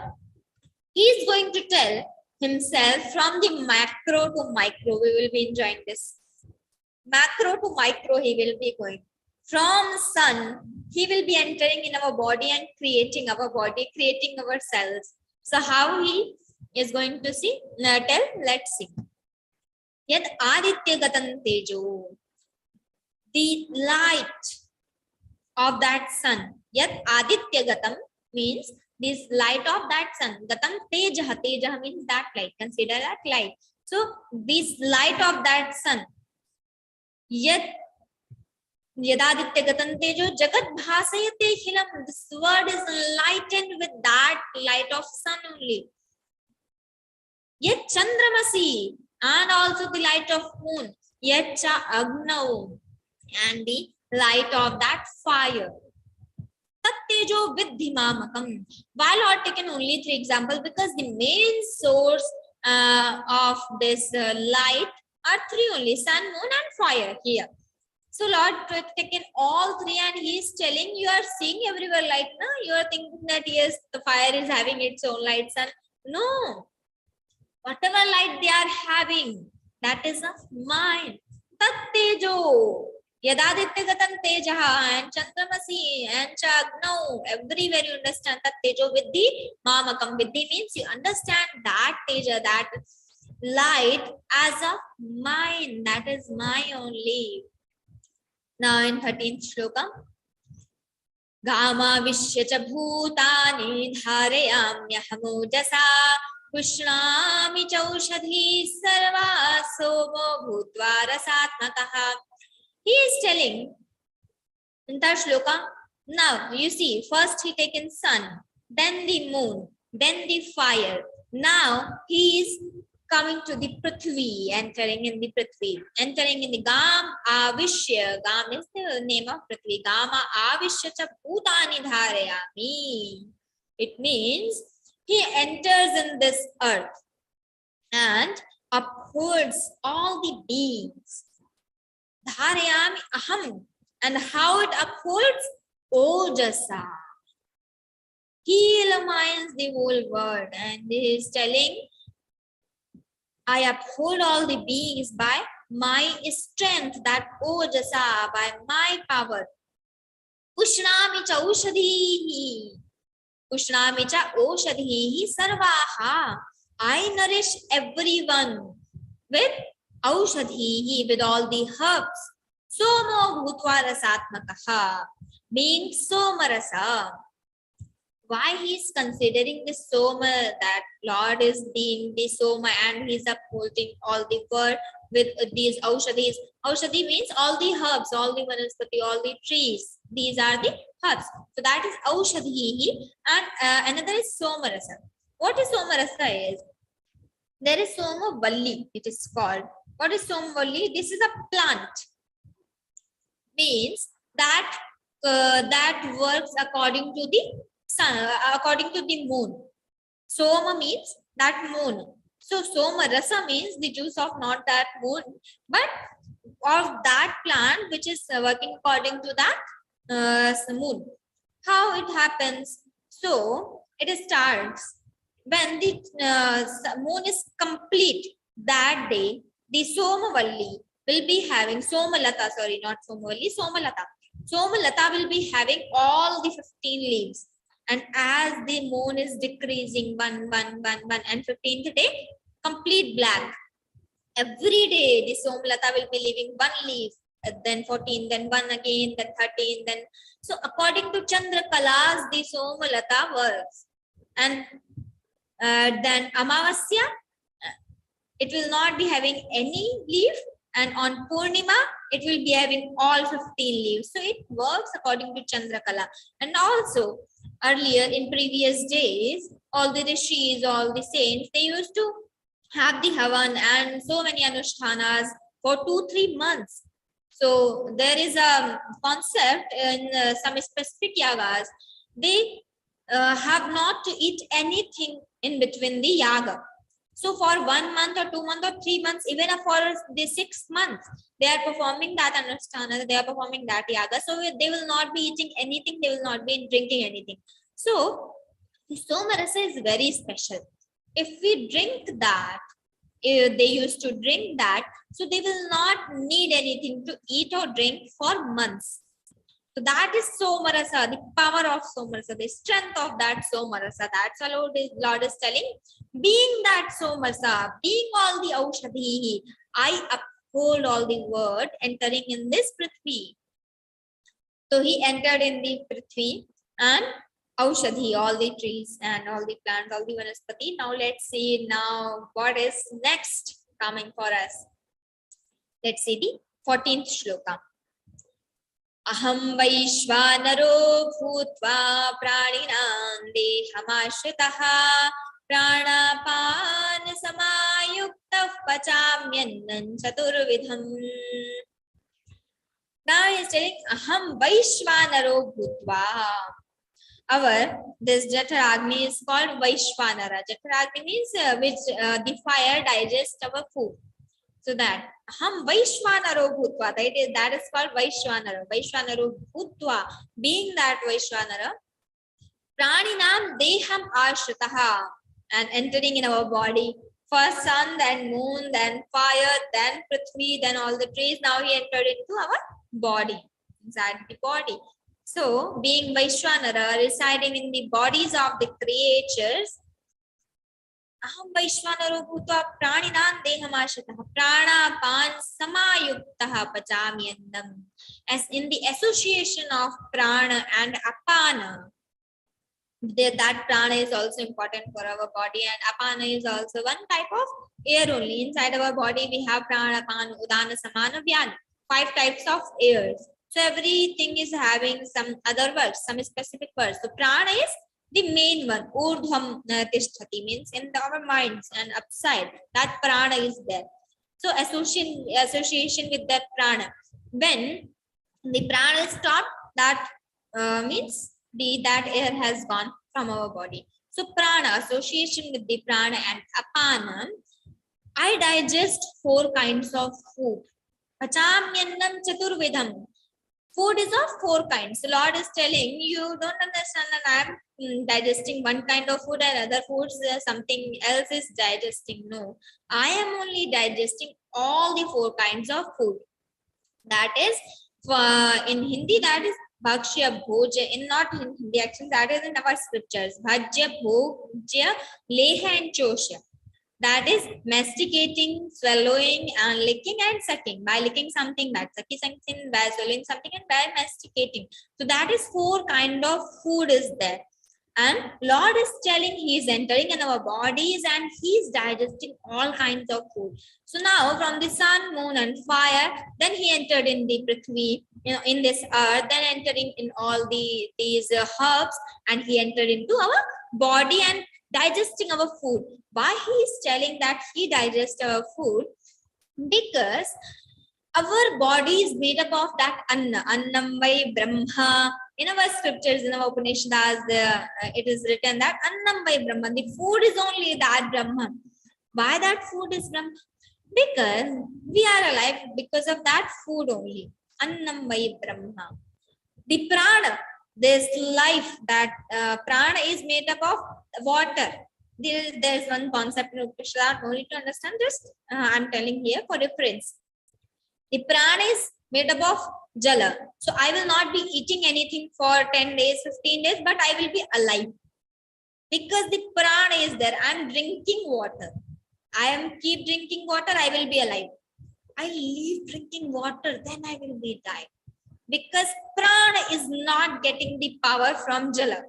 he is going to tell himself from the macro to micro. We will be enjoying this. Macro to micro, he will be going. From sun, he will be entering in our body and creating our body, creating our cells. So how he is going to see? Tell, let's see. Yad aditya gatan tejo. The light of that sun. Yad aditya gatam means this light of that sun. Gatam tejaha. Tejaha means that light. Consider that light. So this light of that sun. Yad Yadaditya gatan tejo jagat bhasayate khilam. This word is lightened with that light of sun only. Yet chandramasi. and also the light of moon, yacha agnau, and the light of that fire. Tattejo vidhi mamakam. Why Lord taken only 3 examples? Because the main source of this light are 3 only: sun, moon, and fire here. So Lord taken all 3, and He is telling, you are seeing everywhere light, no? You are thinking that yes, the fire is having its own light, sun. No. Whatever light they are having, that is of mine. Tattejo. Yadaditya gatan tejaha, and chandramasi and chagno. Everywhere you understand tattejo vidhi mamakam. Vidhi means you understand that teja, that light as of mine. That is my only. Now in 13th shloka. Gama vishyacha bhutani dharayamyahmojasa pushnami chaushadhi sarva somo bhutva rasatmakaha. He is telling in that shloka, now you see, first he taken sun, then the moon, then the fire. Now he is coming to the Prithvi, entering in the Prithvi, entering in the Gam Avishya. Gam is the name of Prithvi. Gama Avishya cha bhutani dharayami. It means he enters in this earth and upholds all the beings. Dharayami aham. And how it upholds? Ojasa. He illumines the whole world, and he is telling, I uphold all the beings by my strength, that Ojasa, by my power. Pushnami cha oshadhihi. Pushnami cha oshadhihi sarvaha. I nourish everyone with aushadhihi, with all the herbs. Somo bhutva rasatmakaha, being somarasa. Why he is considering the soma, that Lord is being the soma, and he is upholding all the world with these aushadhis. Aushadhi means all the herbs, all the vanaspati, all the trees. These are the herbs. So that is aushadhihi, and another is somarasa. What is somarasa is? There is soma valli, it is called. What is soma valli? This is a plant. Means that that works according to the sun, according to the moon. Soma means that moon. So soma rasa means the juice of not that moon, but of that plant which is working according to that moon. How it happens? So it starts when the moon is complete. That day the somavalli will be having Somalata, sorry, not Somavalli, Somalata. Somalata will be having all the 15 leaves. And as the moon is decreasing, one, and 15th day, complete black. Every day, the Somalata will be leaving 1 leaf, then 14, then 1 again, then 13, then. So, according to Chandra Kalas, the Somalata works. And then Amavasya, it will not be having any leaf. And on Purnima, it will be having all 15 leaves. So it works according to Chandrakala. And also, earlier in previous days, all the rishis, all the saints, they used to have the Havan and so many Anushtanas for 2-3 months. So there is a concept in some specific yagas. They have not to eat anything in between the yaga. So for 1 month or 2 months or 3 months, even for the 6 months, they are performing that Anushtana, they are performing that yaga. So they will not be eating anything, they will not be drinking anything. So the Somarasa is very special. If we drink that, they used to drink that, so they will not need anything to eat or drink for months. So that is Somarasa, the power of Somarasa, the strength of that Somarasa. That's what Lord is telling. Being that Somarasa, being all the Aushadhi, I uphold all the word, entering in this Prithvi. So he entered in the Prithvi and Aushadhi, all the trees and all the plants, all the vanaspati. Now let's see now what is next coming for us. Let's see the 14th shloka. Aham Vaishvanaro Bhutva Praninam Dehamashitaha प्राणापान समायुक्तः पचाम्यन्नं चतुर्विधम्. Now he is telling aham vaishvanaro bhutva. This Jataragni is called Vaishvanara. Jataragni means which the fire digests our food. So that aham Vaishvanaro bhutva, that is called Vaishvanara. Vaishvanaro bhutva, being that Vaishvanara, praninam deham ashritaha, and entering in our body. First sun, then moon, then fire, then Prithvi, then all the trees. Now he entered into our body, inside the body. So, being Vaishvanara, residing in the bodies of the creatures, aham Vaishvanaro bhutva praninan dehamashritah pranapan samayuktaha pachamyannam. As in the association of prana and apana, that prana is also important for our body, and apana is also one type of air only. Inside our body, we have prana, apana, udana, samana, vyana, 5 types of airs. So everything is having some other words, some specific words. So prana is the main one. Urdhvam tishtati means in our minds and upside. That prana is there. So association with that prana. When the prana is stopped, that means that air has gone from our body. So prana, association with the prana and apana. I digest 4 kinds of food. Pachamyannam chaturvidham. Food is of 4 kinds. The Lord is telling you don't understand that I am digesting one kind of food and other foods something else is digesting. No, I am only digesting all the 4 kinds of food. That is in Hindi, that is bhakshya bhoja. In not in Hindi, actually that is in our scriptures. Bhajya bhojya leha and chosha. That is masticating, swallowing, and licking and sucking. By licking something, by sucking something, by swallowing something, and by masticating. So that is 4 kind of food is there. And Lord is telling he is entering in our bodies and he is digesting all kinds of food. So now from the sun, moon, and fire, then he entered in the Prithvi, in this earth, then entering in all these herbs, and he entered into our body and digesting our food. Why he is telling that he digests our food? Because our body is made up of that anna, annam vai brahma. In our scriptures, in our Upanishads, it is written that annam vai brahma. The food is only that brahma. Why that food is brahma? Because we are alive because of that food only. Annam vai brahma. The prana, this life, that prana is made up of water. There is one concept in Upanishad, no need to understand, just I am telling here for reference. The prana is made up of jala. So I will not be eating anything for 10 days, 15 days, but I will be alive. Because the prana is there. I am drinking water. I am keep drinking water, I will be alive. I leave drinking water, then I will be died. Because prana is not getting the power from jala.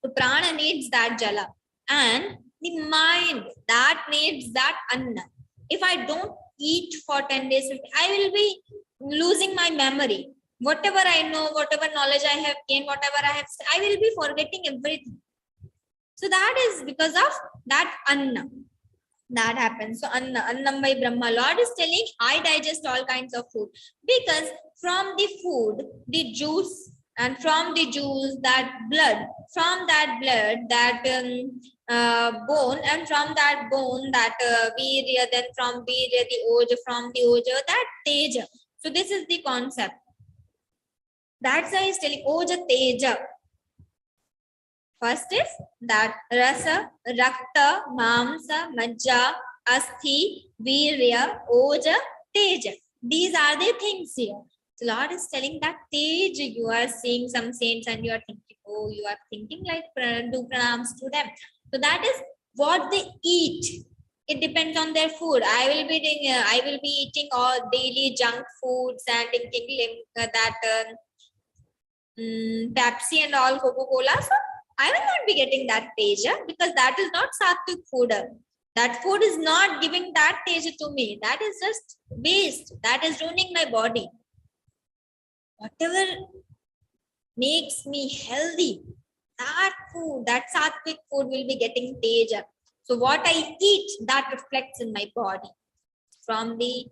So prana needs that jala. And the mind, that needs that anna. If I don't eat for 10 days, I will be losing my memory. Whatever I know, whatever knowledge I have gained, whatever I will be forgetting everything. So that is because of that anna. That happens. So annam by Brahma. Lord is telling, I digest all kinds of food. Because from the food, the juice, and from the juice, that blood, from that blood, that bone, and from that bone, that virya, then from virya, the oja, from the oja, that teja. So this is the concept. That's why he's telling oja, teja. First is that rasa, rakta, mamsa, majja, asthi, virya, oja, teja. These are the things here. The Lord is telling that teja, you are seeing some saints and you are thinking, oh, you are thinking like do pranams to them. So that is what they eat. It depends on their food. I will be eating all daily junk foods and drinking that Pepsi and all Coca-Cola. So I will not be getting that teja because that is not sattvic food. That food is not giving that teja to me. That is just waste. That is ruining my body. Whatever makes me healthy, that food, that sattvic food will be getting teja. So what I eat, that reflects in my body. From the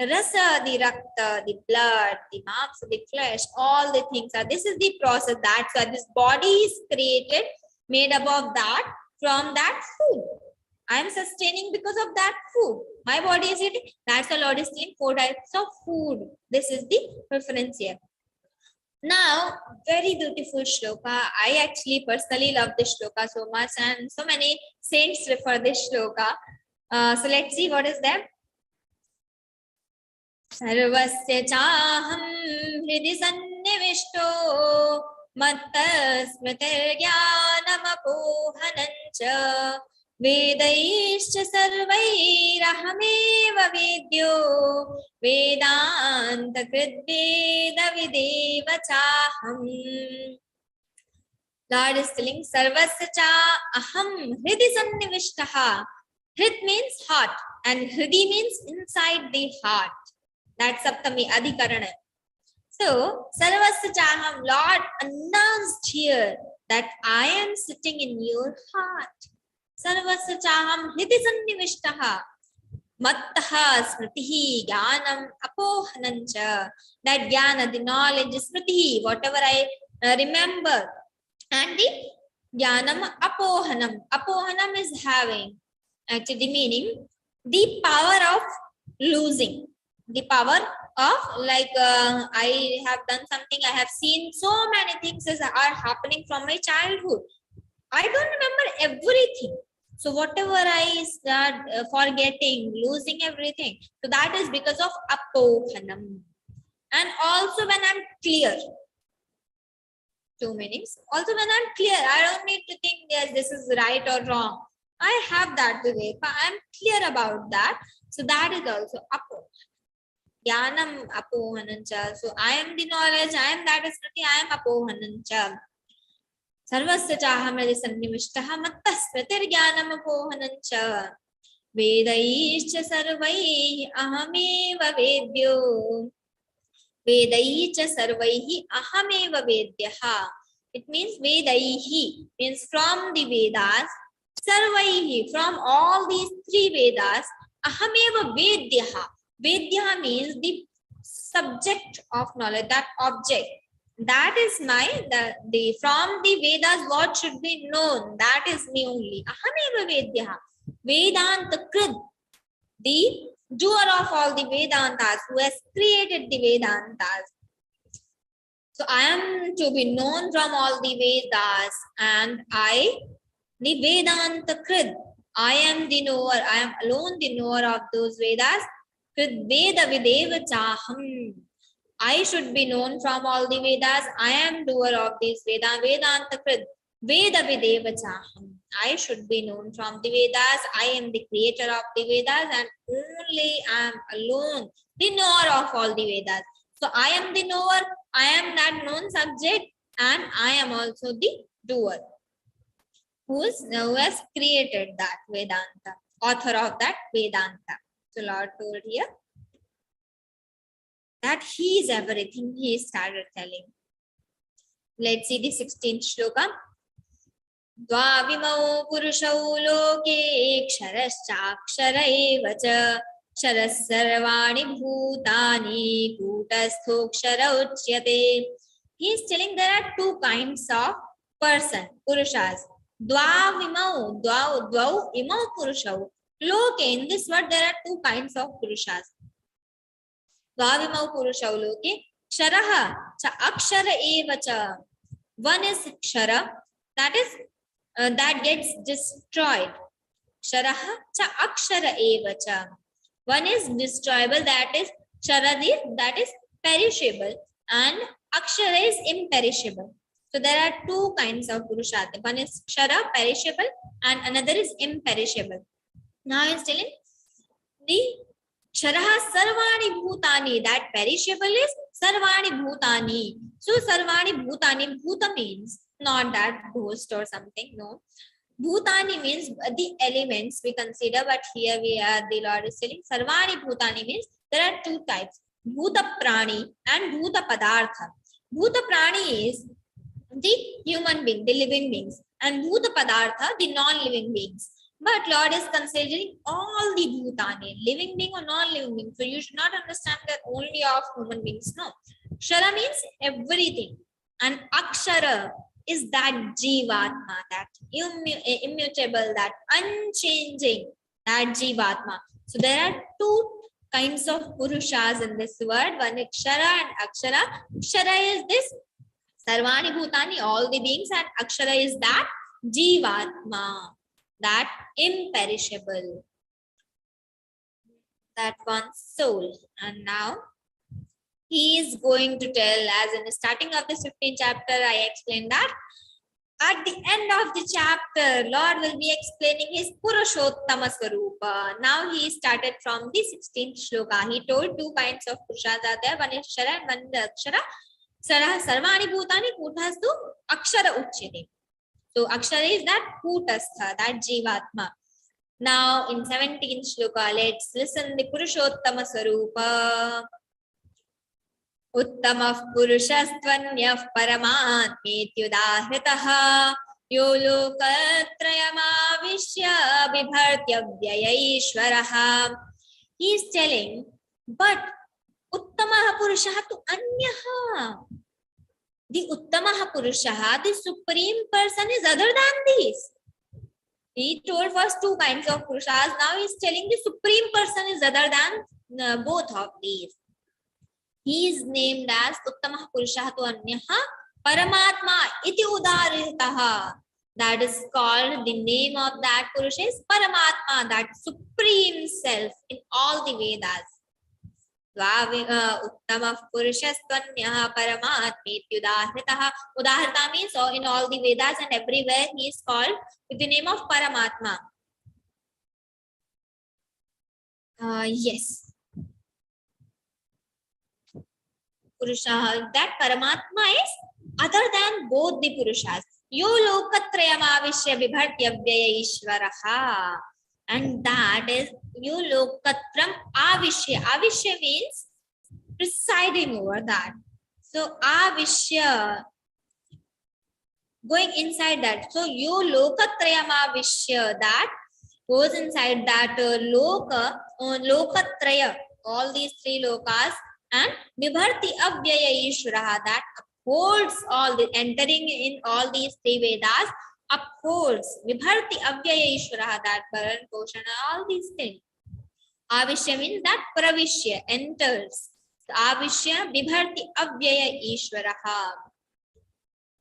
rasa, the rakta, the blood, the mamsa, the flesh, all the things are, this is the process. That's why this body is created, made up of that, from that food. I am sustaining because of that food. My body is eating. That's the Lord is saying 4 types of food. This is the reference here. Now, very beautiful shloka. I actually personally love this shloka so much, and so many saints refer this shloka. So let's see what is that. Sarvasya chaham hridi sannivishto mattasmritirjnanapohanancha Vedaischa sarvairahameva vedyo Vedanta kridveda videva chaham. Lord is telling sarvasya cha aham hridi sannivishtaha. Hrid means heart and hridi means inside the heart. That's Saptami Adhikarana. So sarvasya cha aham, Lord announced here that I am sitting in your heart. Sarvasya chaham hridi sannivishtaha mattaha smritihi jnanam apohanancha. That jnana, the knowledge, smritihi, whatever I remember, and the jnanam apohanam. Apohanam is having, actually meaning the power of losing, the power of like I have done something, I have seen so many things are happening from my childhood. I don't remember everything. So whatever I start forgetting, losing everything. So that is because of apohanam. And also when I'm clear. 2 meanings. Also when I'm clear, I don't need to think yes, this is right or wrong. I have that vivek. I'm clear about that. So that is also apohanam. Jnanam apohanancha. So I am the knowledge, I am that is I am apohanancha. Sarvasya chaham hridi sannivishtaha mattasmritirjnanam apohanancha Vedaischa sarvaihi ahameva vedyo Vedaicha sarvaihi ahameva vedyaha. It means Vedaihi means from the Vedas, sarvaihi from all these 3 Vedas, ahameva vedyaha. Vedya means the subject of knowledge, that object. That is my, the from the Vedas what should be known. That is me only. Ahameva vedyaha. Vedanta krid, the doer of all the Vedantas, who has created the Vedantas. So I am to be known from all the Vedas, and I, the Vedanta krid, I am the knower, I am alone the knower of those Vedas. Krid veda videva chaham. I should be known from all the Vedas. I am doer of these Vedas. Vedanta krid veda videva chaham. I should be known from the Vedas. I am the creator of the Vedas, and only I am alone the knower of all the Vedas. So I am the knower, I am that known subject, and I am also the doer who has created that Vedanta, author of that Vedanta. So Lord told here that He is everything. He started telling. Let's see the 16th shloka. Dvavimau purushau loke ksharaschaksara eva cha ksharasarvani bhutani kutasthoksara uchyate. He is telling there are 2 kinds of person, purushas. Dvavimau, dvau imau purushau. Loke, in this word there are 2 kinds of purushas. Dvavimau purushau loke ksharaha cha akshara eva cha. One is kshara, that is that gets destroyed. Ksharaha cha akshara eva cha. One is destroyable, that is ksharadir, that is perishable, and akshara is imperishable. So there are 2 kinds of purushartha. One is kshara, perishable, and another is imperishable. Now he is telling the ksharaha sarvani bhutani, that perishable is sarvani bhutani. So sarvani bhutani, bhuta means not that ghost or something, no. Bhutani means the elements we consider, but here we are, the Lord is telling sarvani bhutani means there are 2 types, bhuta prani and bhuta padartha. Bhuta prani is the human being, the living beings, and Bhuta Padartha, the non-living beings. But Lord is considering all the Bhutani, living being or non-living being. So you should not understand that only of human beings. No. Kshara means everything. And Akshara is that Jivatma, that immutable, that unchanging, that Jivatma. So there are two kinds of Purushas in this word. One is Kshara and Akshara. Kshara is this Sarvani Bhutani, all the beings, and Akshara is that Jivatma, that imperishable, that one soul. And now he is going to tell, as in the starting of this 15th chapter, I explained that at the end of the chapter, Lord will be explaining his Purushottama Swarupa. Now he started from the 16th shloka. He told two kinds of Purushas are there. One is Kshara and one is Akshara. Sarvani Bhutani Kutastu Akshara Uchyate. So Akshara is that Kutastha, that Jivatma. Now in 17th shloka, let's listen the Purushottama Swarupa. Uttamah Purushastvanyah Paramatmetyudahritah Yo Lokatrayamavishya Vibhartyavyayishvaraha. He is telling, but Uttamah Purushaha tu Anyaha. The Uttamaha Purushaha, the supreme person, is other than these. He told first two kinds of Purushas. Now he is telling the supreme person is other than both of these. He is named as Uttamaha Purushaha tu Anyaha Paramatma iti Udaritaha. That is called, the name of that Purusha is Paramatma, that supreme self in all the Vedas. Uttamah Purushastvanyah Paramatmetyudahritah. Udahrita means in all the Vedas and everywhere he is called with the name of Paramatma. Yes. Purusha, that Paramatma is other than both the Purushas. Yo Lokatrayamavishya Vibhartyavyaya Ishvaraha. And that is Yo Lokatram Avishya. Avishya means presiding over that. So Avishya, going inside that. So Yo Lokatrayamavishya, that goes inside that Lokatraya, all these three lokas, and Vibharti Avyaya Ishvaraha, that upholds all the, entering in all these three Vedas, upholds Vibharti Avyaya Ishvaraha, that Paran Poshan, all these things. Avishya means that Pravishya, enters. Avishya Vibharti Avyaya Ishvaraha.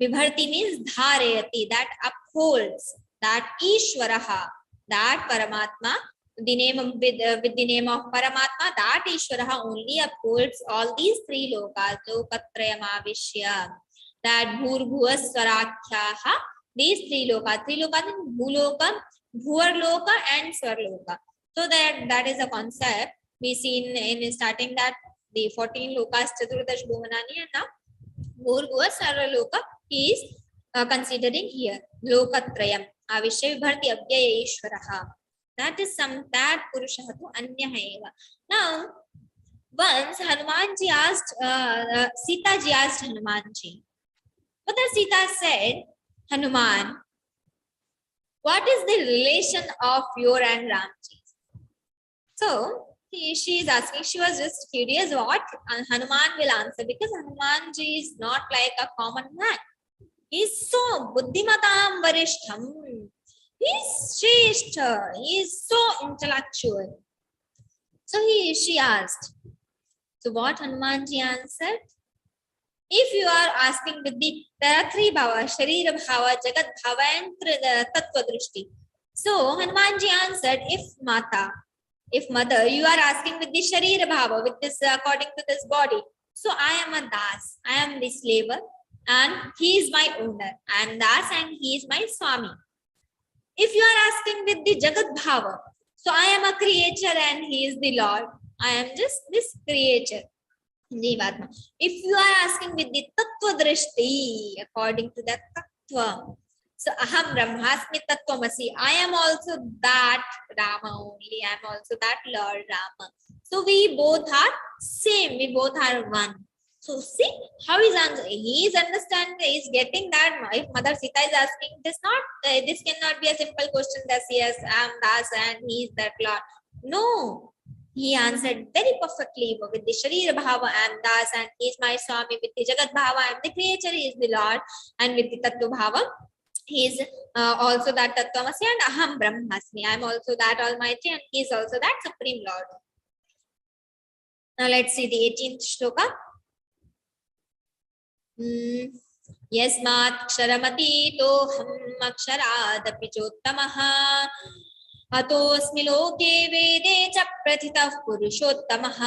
Vibharti means Dharayati, that upholds, that Ishvaraha, that Paramatma. The name of, with the name of Paramatma, that Ishvaraha only upholds all these three lokas, Lokatrayamavishya, that Bhur Swarakyaha, these three lokas. Three lokas in Bhuloka, Bhuarloka, and Swarloka. So that is a concept we see in starting that the 14 lokas Chaturdash Bhuvanani, and now Bhur Swarloka he is considering here. Lokatrayam, Avishya Vibharti Avyaya Ishvaraha. That is that Purusha tu Anyaha eva. Now, once Hanumanji asked, Sita ji asked Hanumanji. Mother Sita said, Hanuman, what is the relation of your and Ramji? So, she is asking, she was just curious what Hanuman will answer, because Hanumanji is not like a common man. He is so Buddhimatam Varishtham. He is Shrestha. He is so intellectual. So she asked. So what Hanumanji answered? If you are asking with the, there are three bhava, Sharira bhava, Jagat bhava, and Tattva Drishti. So Hanumanji answered, if mother, you are asking with the Sharira bhava, with this according to this body. So I am a das, I am the slave, and he is my owner. I am das and he is my Swami. If you are asking with the Jagat bhava, so I am a creature and he is the Lord. I am just this creature. If you are asking with the Tattva Drishti, according to that Tattva, so Aham Brahmasmi Tattvamasi, I am also that Rama only. I am also that Lord Rama. So we both are same. We both are one. So see how he is understanding, he is getting that if Mother Sita is asking this, this cannot be a simple question that yes, I am Das and he is that Lord. No, he answered very perfectly with the Sharira Bhava, I am Das and he is my Swami. With the Jagat Bhava, I am the creature, he is the Lord. And with the Tattva Bhava, he is also that Tattvamasi and Aham Brahmasmi. I am also that Almighty and he is also that Supreme Lord. Now let's see the 18th shloka. यस्मात् क्षरमतीतोऽहम् अक्षरादपि चोत्तमः अतोऽस्मि लोके वेदे च प्रथितः पुरुषोत्तमः.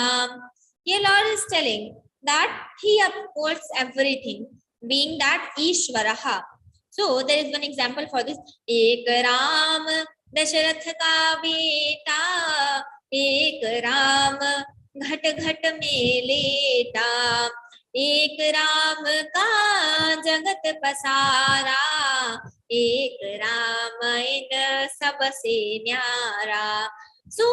Here Lord is telling that he upholds everything, being that Ishvaraha. So there is one example for this. Ek Ram Dasharath ka beta, ek Ram ghat ghat mein leta, एक राम का जगत पसारा, एक राम इन सबसे न्यारा. So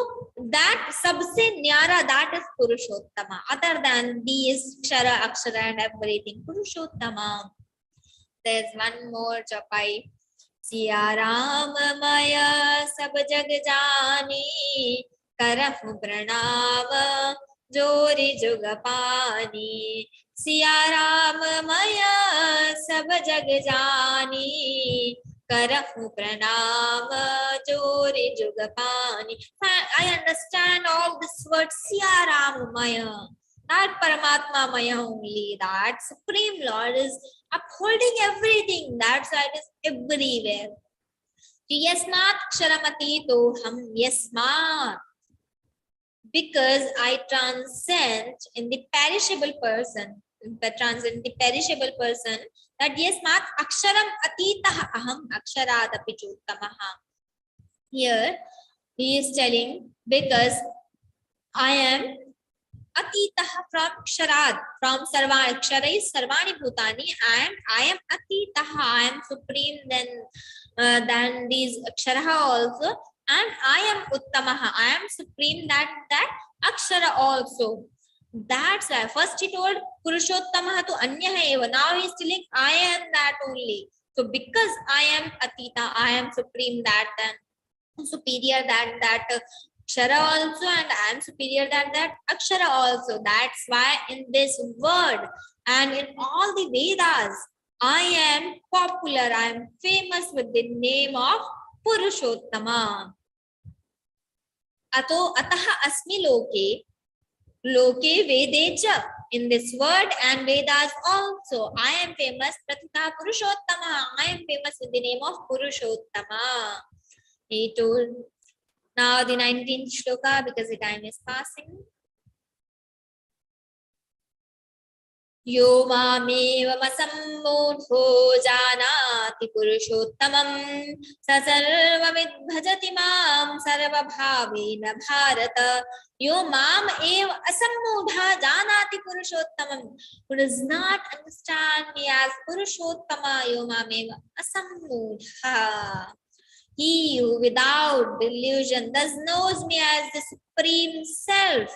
that सबसे न्यारा, that is Purushottama. Other than these Kshara, Akshara and everything, Purushottama. There's one more chapai. Siya Ram माया सब जग जानी, करहु प्रणाम जोरि जुग पानी. सिया राम माया सब जग जानी, करहु प्रणाम जोरि जुग पानी. I understand all this word Siya Ram Maya, that Paramatma Maya only, that Supreme Lord is upholding everything. That's why it is everywhere. Yasmat Ksharamati Toham Yasmat. Because I transcend in the perishable person, transcend the perishable person, that Yasmat Aksharam Atitah Aham Aksharadapi Chottamaha. Here he is telling, because I am Atitah from Ksharad, from Sarvani. Kshara is Sarvani Bhutani, and I am Atitah, I am supreme than these Aksharaha also, and I am Uttamaha, I am supreme that Akshara also. That's why first he told Purushottamaha to Anyaha eva. Now he is telling I am that only. So because I am Atita, I am supreme that, then superior than that Akshara also, and I am superior than that Akshara also. That's why in this word and in all the Vedas, I am popular, I am famous with the name of Purushottama. Ato ataha asmi loke, loke vede cha. In this word and Vedas also, I am famous, Pratita Purushottama. I am famous with the name of Purushottama. He told. Now the 19th shloka, because the time is passing. Yo mameva masammodho janati purushottamam sasarva vidbhajati mam sarva bhavena bharata. Yo mam eva asammodha janati purushottamam. Who does not understand me as Purushottama, yo mameva asammodha. He who without delusion thus knows me as the Supreme Self.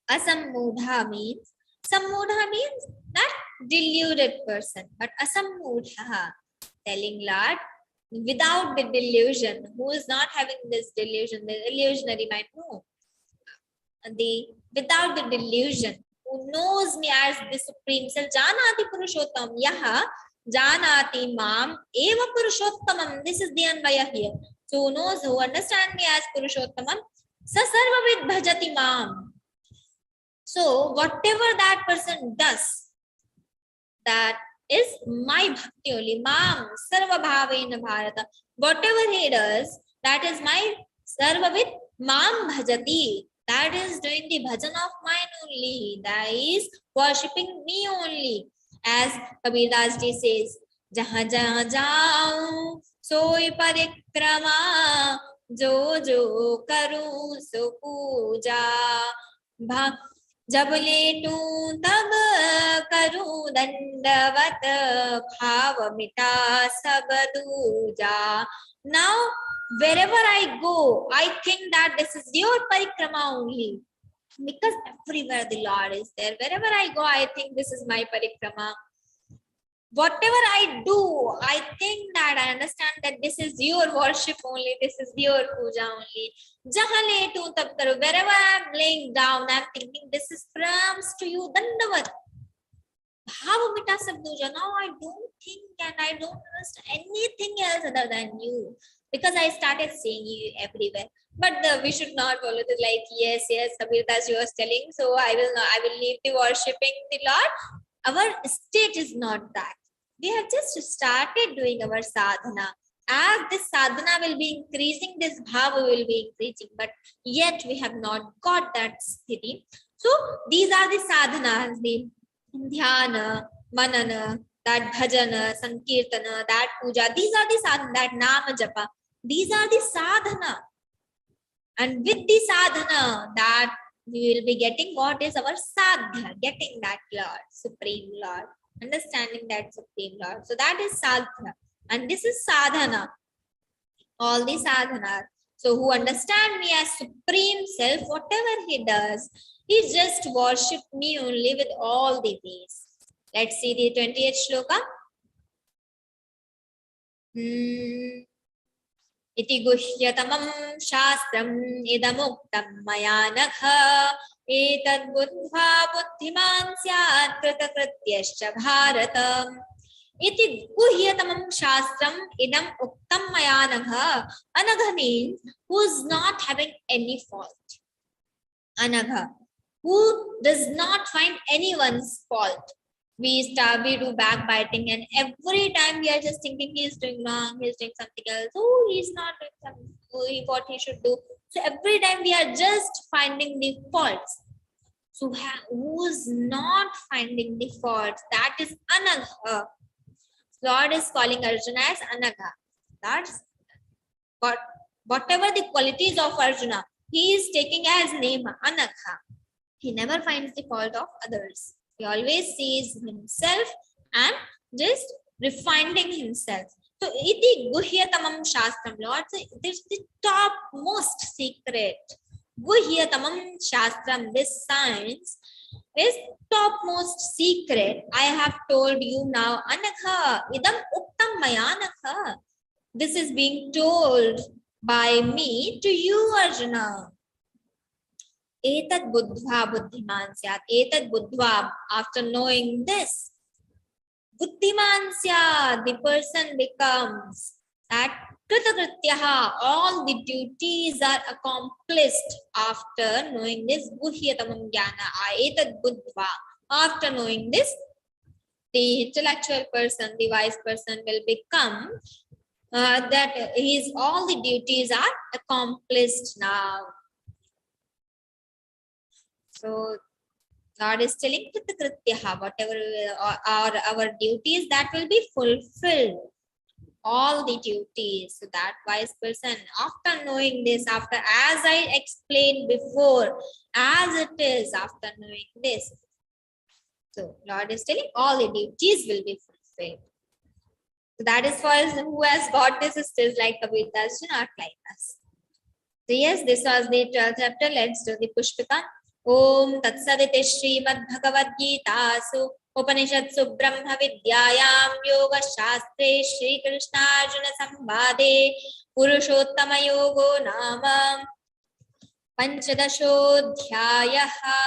Asammudha means, Sammudha means that deluded person. But Asammudha, telling Lord, without the delusion, who is not having this delusion, the illusionary mind, no. Without the delusion, who knows me as the Supreme Self, Janati Purushottam, Yaha, Janati Mam Eva Purushottamam. This is the Anvaya here. So who knows, who understand me as Purushottamam, Sa Sarva Vidbhajati Mam. So whatever that person does, that is my bhakti only. Mam Sarva Bhavena Bharata. Whatever he does, that is my Sarva Vid Mam Bhajati. That is doing the bhajan of mine only. That is worshipping me only. As Kabir Das ji says, Jahan jahan jaun soi parikrama, jo jo karu so puja, jab letu tab karu dandavat, bhav mita sab duja. Now wherever I go, I think that this is your parikrama only. Because everywhere the Lord is there. Wherever I go, I think this is my parikrama. Whatever I do, I think that I understand that this is your worship only, this is your puja only. Jahan late hu tab karo. Wherever I'm laying down, I'm thinking this is prams to you, dandavat. Bhava mita sab duja. Now I don't think and I don't understand anything else other than you. Because I started seeing you everywhere. But we should not follow this like, yes, Kabir Das you was telling, so I will leave the worshipping the Lord. Our state is not that. We have just started doing our sadhana. As this sadhana will be increasing, this bhava will be increasing, but yet we have not got that sthiti. So these are the sadhanas, the dhyana, manana, that bhajana, sankirtana, that puja. These are the sadhana, that nama japa. These are the sadhana. And with the sadhana, that we will be getting what is our sadhya, getting that Lord, Supreme Lord, understanding that Supreme Lord. So that is sadhya. And this is sadhana. All the sadhana. So who understand me as Supreme Self, whatever he does, he just worship me only with all the ways. Let's see the 20th shloka. इति गुह्यतमं शास्त्रम् इदमुक्तं मया नघ एतद्बुद्ध्वा बुद्धिमान् स्यात् कृतकृत्यश्च भारत इति गुह्यतमं शास्त्रम् idam uktam maya nagha. Anagha means who is not having any fault. Anagha, who does not find anyone's fault. We do backbiting, and every time we are just thinking he is doing wrong, he is doing something else. Oh, he's not doing what he should do. So every time we are just finding the faults. So who's not finding the faults? That is Anagha. Lord is calling Arjuna as Anagha. That's what whatever the qualities of Arjuna, he is taking as name Anagha. He never finds the fault of others. He always sees himself and just refining himself. So, iti guhyatamam shastram, Lord, this is the topmost secret. Guhyatamam shastram, this science is topmost secret. I have told you now, Anagha, idam uktam maya anagha. This is being told by me to you, Arjuna. Etad buddhva buddhiman syat. Etad buddhva, after knowing this, buddhiman syat, the person becomes that kritakrityaha, all the duties are accomplished after knowing this guhyatamam jnana. Etad buddhva, after knowing this, the intellectual person, the wise person will become that his all the duties are accomplished now. So God is telling whatever are our duties, that will be fulfilled. All the duties. So that wise person, after knowing this, after as I explained before, as it is, after knowing this. So Lord is telling all the duties will be fulfilled. So that is for who has got this skills like Kabir Das, not like us. So yes, this was the 12th chapter. Let's do the Pushpika. Om Tatsaditi Śrīmad-Bhagavadgītāsu Upanishadsu Brahma Vidyāyām Yoga Shastre Shri Krishna Arjuna Samvade Purushottama Yogo Nama Panchadashodhyayaha.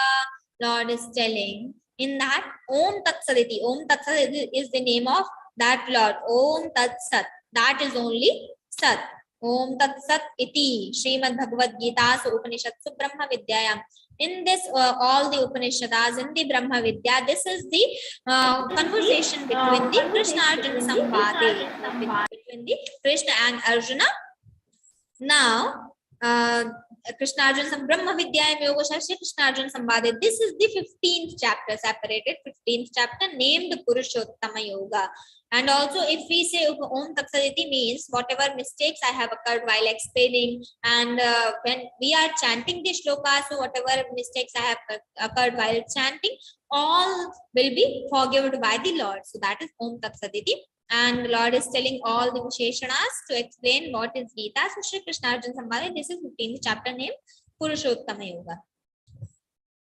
Lord is telling in that Om Tatsaditi. Om Tatsaditi is the name of that Lord. Om Tatsat. That is only Sat. Om Tatsat iti Śrīmad-Bhagavadgītā Upanishadsu Brahma Vidyāyām. In this, all the Upanishads in the Brahma Vidya, this is the conversation between the Krishna Arjuna Samvade, between the Krishna and Arjuna. Now, Krishna Arjuna Brahma Vidya Yoga Shastri Krishna Arjuna Samvade. This is the 15th chapter, separated 15th chapter, named Purushottama Yoga. And also, if we say Om Tatsaditi means whatever mistakes I have occurred while explaining, and when we are chanting the shlokas, so whatever mistakes I have occurred while chanting, all will be forgiven by the Lord. So that is Om Tatsaditi. And the Lord is telling all the Visheshanas to explain what is Geeta. So Shri Krishna Arjuna Samvade, this is 15th chapter named Purushottama Yoga.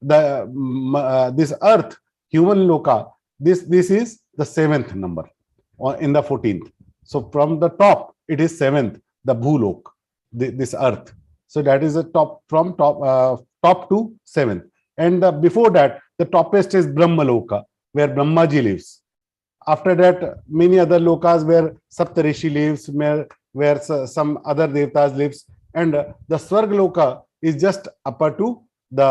this earth, human loka, this is the 7th number in the 14th. So from the top, it is 7th, the bhulok, this earth. So that is the top, from top to 7th. And before that, the toppest is Brahmaloka, where Brahmaji lives. After that, many other lokas where Saptarishi lives, where some other devatas lives. And the Swarg Loka is just upper to the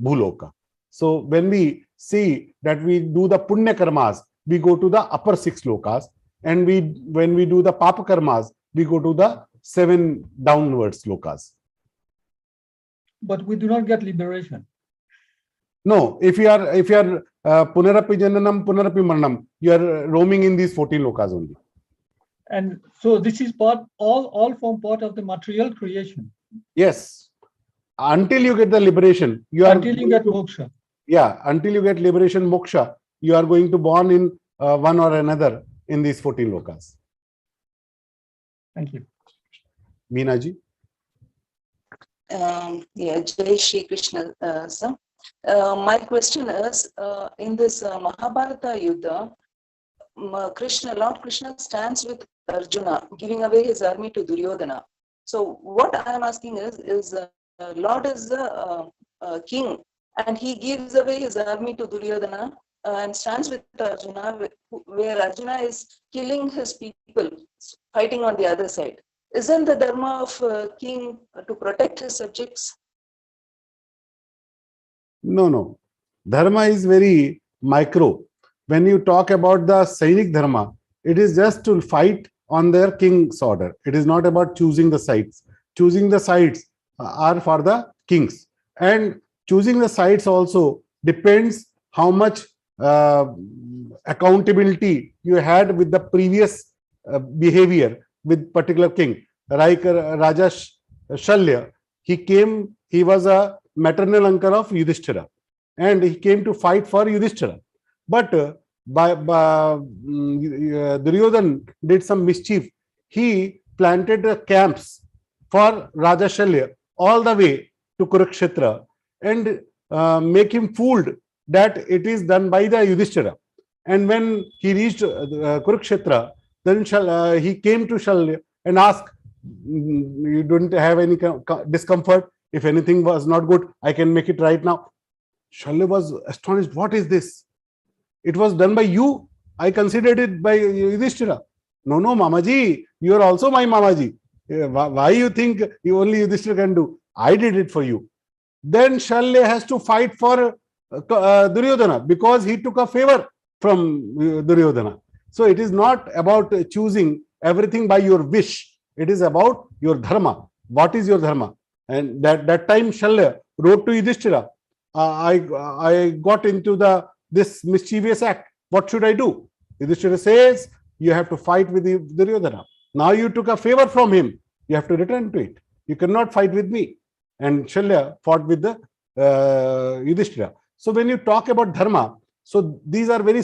Bhuloka. So when we see that we do the Punya Karmas, we go to the upper 6 lokas. And when we do the Papa Karmas, we go to the 7 downwards lokas. But we do not get liberation. No, if you are Punarapi Jananam, Punarapi Maranam, you are roaming in these 14 lokas only. And so this is all form part of the material creation. Yes. Until you get the liberation, until you get moksha. Yeah, until you get liberation, moksha, you are going to born in one or another in these 14 lokas. Thank you. Meenaji? Yeah, Jai Shri Krishna, sir. My question is, in this Mahabharata Yuddha, Lord Krishna stands with Arjuna, giving away his army to Duryodhana. So what I am asking is Lord is the king, and he gives away his army to Duryodhana and stands with Arjuna, where Arjuna is killing his people, fighting on the other side. Isn't the dharma of king to protect his subjects? No. Dharma is very micro. When you talk about the Sainik Dharma, it is just to fight on their king's order. It is not about choosing the sides. Choosing the sides are for the kings. And choosing the sides also depends how much accountability you had with the previous behavior with particular king. Like Raja Shalya, he was a maternal uncle of Yudhishthira, and he came to fight for Yudhishthira. But Duryodhan did some mischief. He planted camps for Raja Shalya all the way to Kurukshetra and make him fooled that it is done by the Yudhishthira. And when he reached Kurukshetra, then he came to Shalya and asked, you don't have any discomfort? If anything was not good, I can make it right now. Shalya was astonished. What is this? It was done by you. I considered it by Yudhishthira. No, Mamaji, you are also my Mamaji. Why you think only Yudhishthira can do? I did it for you. Then Shalya has to fight for Duryodhana because he took a favor from Duryodhana. So it is not about choosing everything by your wish. It is about your dharma. What is your dharma? And that time Shalya wrote to Yudhishthira, I got into this mischievous act. What should I do? Yudhishthira says, you have to fight with Duryodhana. Now you took a favor from him. You have to return to it. You cannot fight with me. And Shalya fought with the Yudhishthira. So when you talk about dharma, so these are very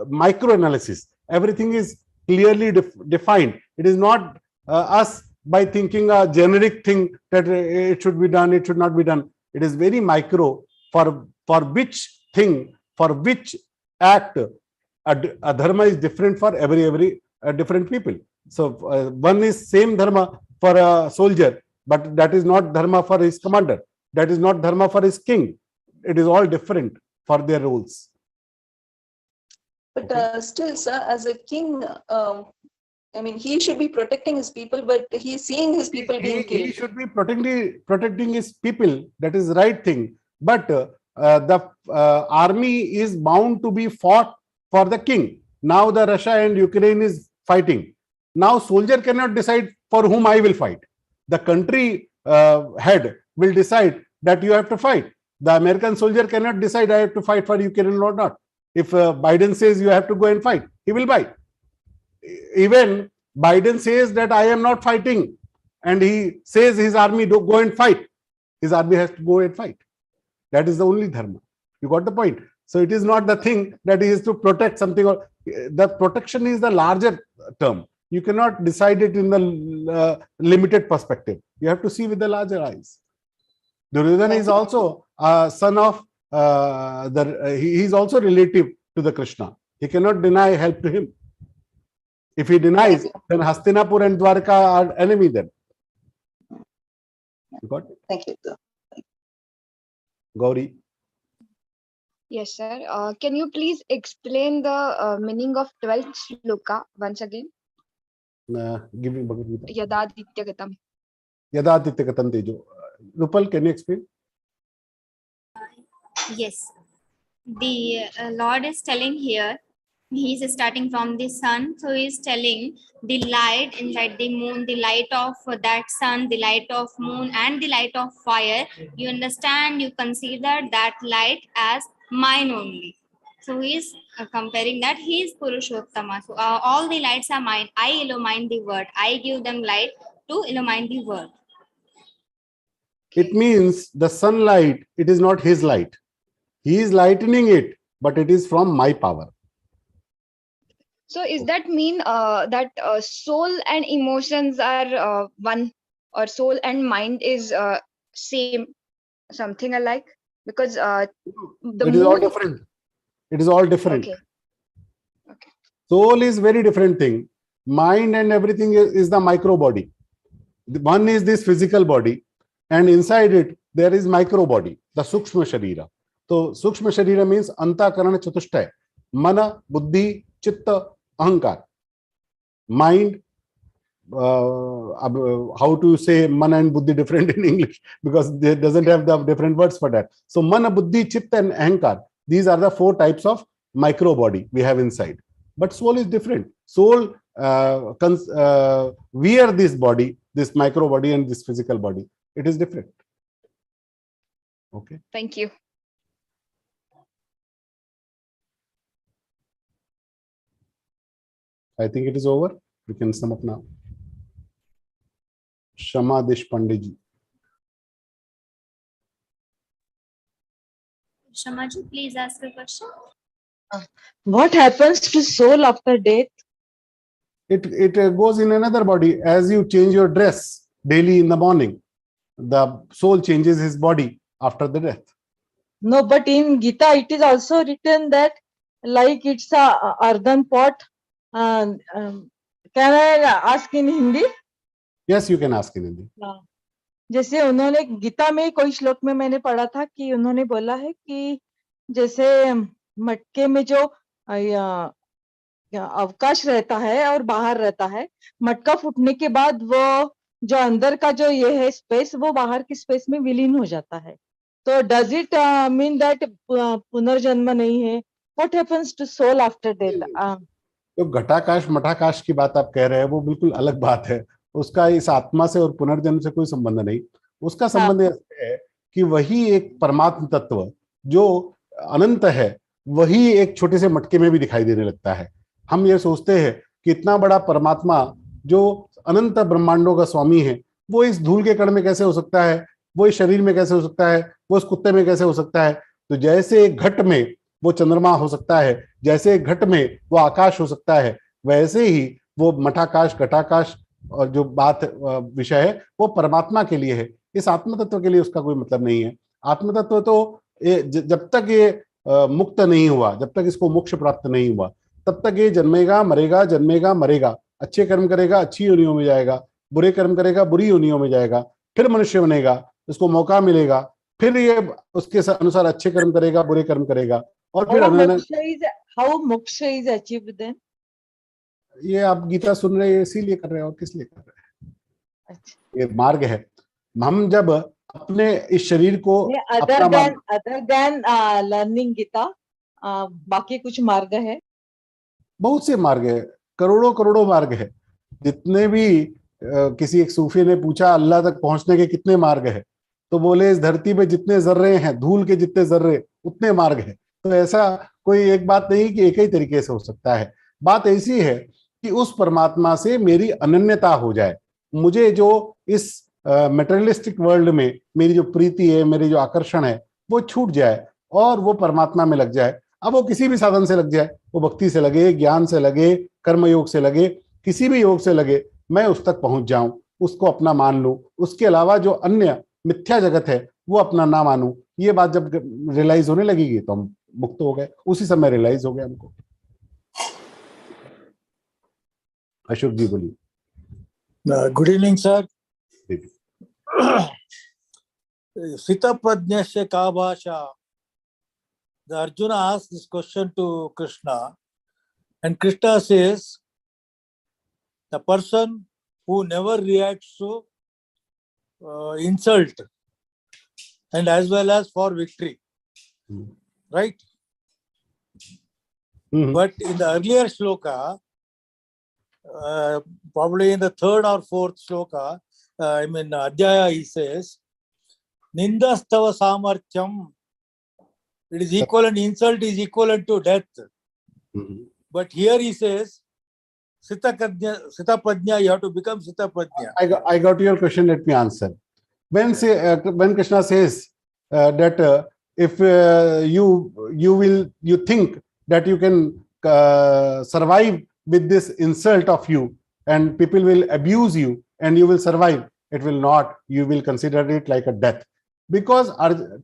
micro analysis. Everything is clearly defined. It is not us by thinking a generic thing that it should be done, it should not be done. It is very micro for which thing, for which act a dharma is different for every different people. So one is same dharma for a soldier, but that is not dharma for his commander. That is not dharma for his king. It is all different for their roles. But still, sir, as a king, I mean, he should be protecting his people, but he's seeing his people being killed. He should be protecting his people. That is the right thing. But the army is bound to be fought for the king. Now the Russia and Ukraine is fighting. Now soldier cannot decide for whom I will fight. The country head will decide that you have to fight. The American soldier cannot decide I have to fight for Ukraine or not. If Biden says you have to go and fight, he will fight. Even Biden says that I am not fighting, and he says his army don't go and fight. His army has to go and fight. That is the only dharma. You got the point? So it is not the thing that he is to protect something, or the protection is the larger term. You cannot decide it in the limited perspective. You have to see with the larger eyes. Duryodhana is also son of he is also relative to the Krishna. He cannot deny help to him. If he denies, then Hastinapur and Dwarka are enemy then. You got it? Thank you. Gauri. Yes, sir. Can you please explain the meaning of 12th shloka once again? Give me Bhagavad Gita. Yadadityagatam. Yadaditya Tejo. Rupal, can you explain? Yes. The Lord is telling here, he is starting from the sun. So he is telling the light inside the moon, the light of that sun, the light of moon, and the light of fire. You understand, you consider that light as mine only. So he is comparing that he is Purushottama. So all the lights are mine. I illumine the world. I give them light to illumine the world. It means the sunlight, it is not his light. He is lightening it, but it is from my power. So is that mean that soul and emotions are one, or soul and mind is same, something alike? Because the It is all moon. different. It is all different. Okay. Okay. Soul is very different thing. Mind and everything is the micro body. One is this physical body, and inside it there is micro body, the Sukshma Sharira. So Sukshma Sharira means Antakarana Chatushtay, Mana, Buddhi, Chitta, Ahankar. Mind, how to say Mana and Buddhi different in English, because it doesn't have the different words for that. So Mana, Buddhi, Chitta and Ahankar, these are the 4 types of micro body we have inside. But soul is different. Soul wear this body, this micro body and this physical body. It is different. Okay. Thank you. I think it is over. We can sum up now. Shama Deshpande. Shamaji, please ask a question. What happens to soul after death? It goes in another body. As you change your dress daily in the morning, the soul changes his body after the death. No, but in Geeta it is also written that like it's a earthen pot. Can I ask in Hindi? Yes, you can ask in Hindi. जैसे उन्होंने गीता में कोई श्लोक में मैंने पढ़ा था कि उन्होंने बोला है कि जैसे मटके में जो अवकाश रहता है और बाहर रहता है, मटका फूटने के बाद वो जो अंदर का जो ये है स्पेस, वो बाहर की स्पेस में विलीन हो जाता है. तो डज इट मीन दैट पुनर्जन्म नहीं है? What happens to soul after death? तो घटाकाश मठाकाश की बात आप कह रहे हैं, वो बिल्कुल अलग बात है. उसका इस आत्मा से और पुनर्जन्म से कोई संबंध नहीं. उसका संबंध ऐसे है कि वही एक परमात्म तत्व जो अनंत है, वही एक छोटे से मटके में भी दिखाई देने लगता है. हम ये सोचते हैं कि इतना बड़ा परमात्मा जो अनंत ब्रह्मांडों का स्वामी है, वो इस धूल के कण में कैसे हो सकता है, वो इस शरीर में कैसे हो सकता है, वो इस कुत्ते में कैसे हो सकता है. तो जैसे एक घट में वो चंद्रमा हो सकता है, जैसे एक घट में वो आकाश हो सकता है, वैसे ही वो मठाकाश घटाकाश और जो बात विषय है वो परमात्मा के लिए है. इस आत्म तत्व के लिए उसका कोई मतलब नहीं है. आत्म तत्व तो जब तक ये मुक्त नहीं हुआ, जब तक इसको मोक्ष प्राप्त नहीं हुआ, तब तक ये जन्मेगा मरेगा, जन्मेगा मरेगा. अच्छे कर्म करेगा अच्छी योनियों में जाएगा, बुरे कर्म करेगा बुरी योनियों में जाएगा, फिर मनुष्य बनेगा, उसको मौका मिलेगा, फिर ये उसके अनुसार अच्छे कर्म करेगा बुरे कर्म करेगा, और फिर हाउ मोक्ष इज अचीव्ड देन? ये आप गीता सुन रहे हैं इसीलिए कर रहे हैं, और किस लिए कर रहे हैं? अच्छा, ये मार्ग है. हम जब अपने इस शरीर को अदर देन लर्निंग गीता बाकी कुछ मार्ग है? बहुत से मार्ग है, करोड़ों करोड़ों मार्ग है. जितने भी किसी एक सूफी ने पूछा अल्लाह तक पहुंचने के कितने मार्ग है, तो बोले इस धरती पे जितने जर्रे हैं, धूल के जितने जर्रे उतने मार्ग है. तो ऐसा कोई एक बात नहीं कि एक ही तरीके से हो सकता है. बात ऐसी है कि उस परमात्मा से मेरी अनन्यता हो जाए. मुझे जो इस मटेरियलिस्टिक वर्ल्ड में मेरी जो प्रीति है, मेरी जो आकर्षण है, वो छूट जाए और वो परमात्मा में लग जाए. अब वो किसी भी साधन से लग जाए, वो भक्ति से लगे, ज्ञान से लगे, कर्म योग से लगे, किसी भी योग से लगे, मैं उस तक पहुंच जाऊं, उसको अपना मान लूं. उसके अलावा जो अन्य मिथ्या जगत है वो अपना ना मानूं, ये बात जब रियलाइज होने लगेगी तो हम मुक्त हो गए। उसी समय रियलाइज हो गया हमको। अशोक जी बोलिए। Good evening, sir. Sita Prajnasya ka bhasha. The Arjuna asked this question to Krishna, and Krishna says, the person who never reacts to insult and as well as for victory, right? But in the earlier shloka, probably in the third or fourth shloka, Adhyaya, he says, Nindastava samartyam, it is equivalent, insult is equivalent to death. But here he says, Sita Prajna, you have to become Sita Prajna. I got your question, let me answer. When Krishna says that if you think that you can survive with this insult of you and people will abuse you and you will survive, it will not. You will consider it like a death. Because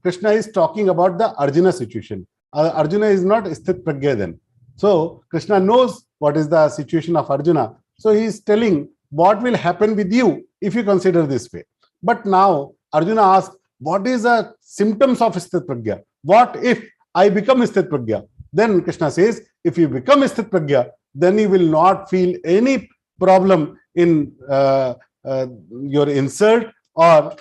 Krishna is talking about the Arjuna situation. Arjuna is not Sthit Pragya then. So Krishna knows what is the situation of Arjuna. So he is telling what will happen with you if you consider this way. But now Arjuna asks, what is the symptoms of Sthit Pragya? What if I become Sthit Pragya? Then Krishna says, if you become Sthit Pragya, then you will not feel any problem in your insult, or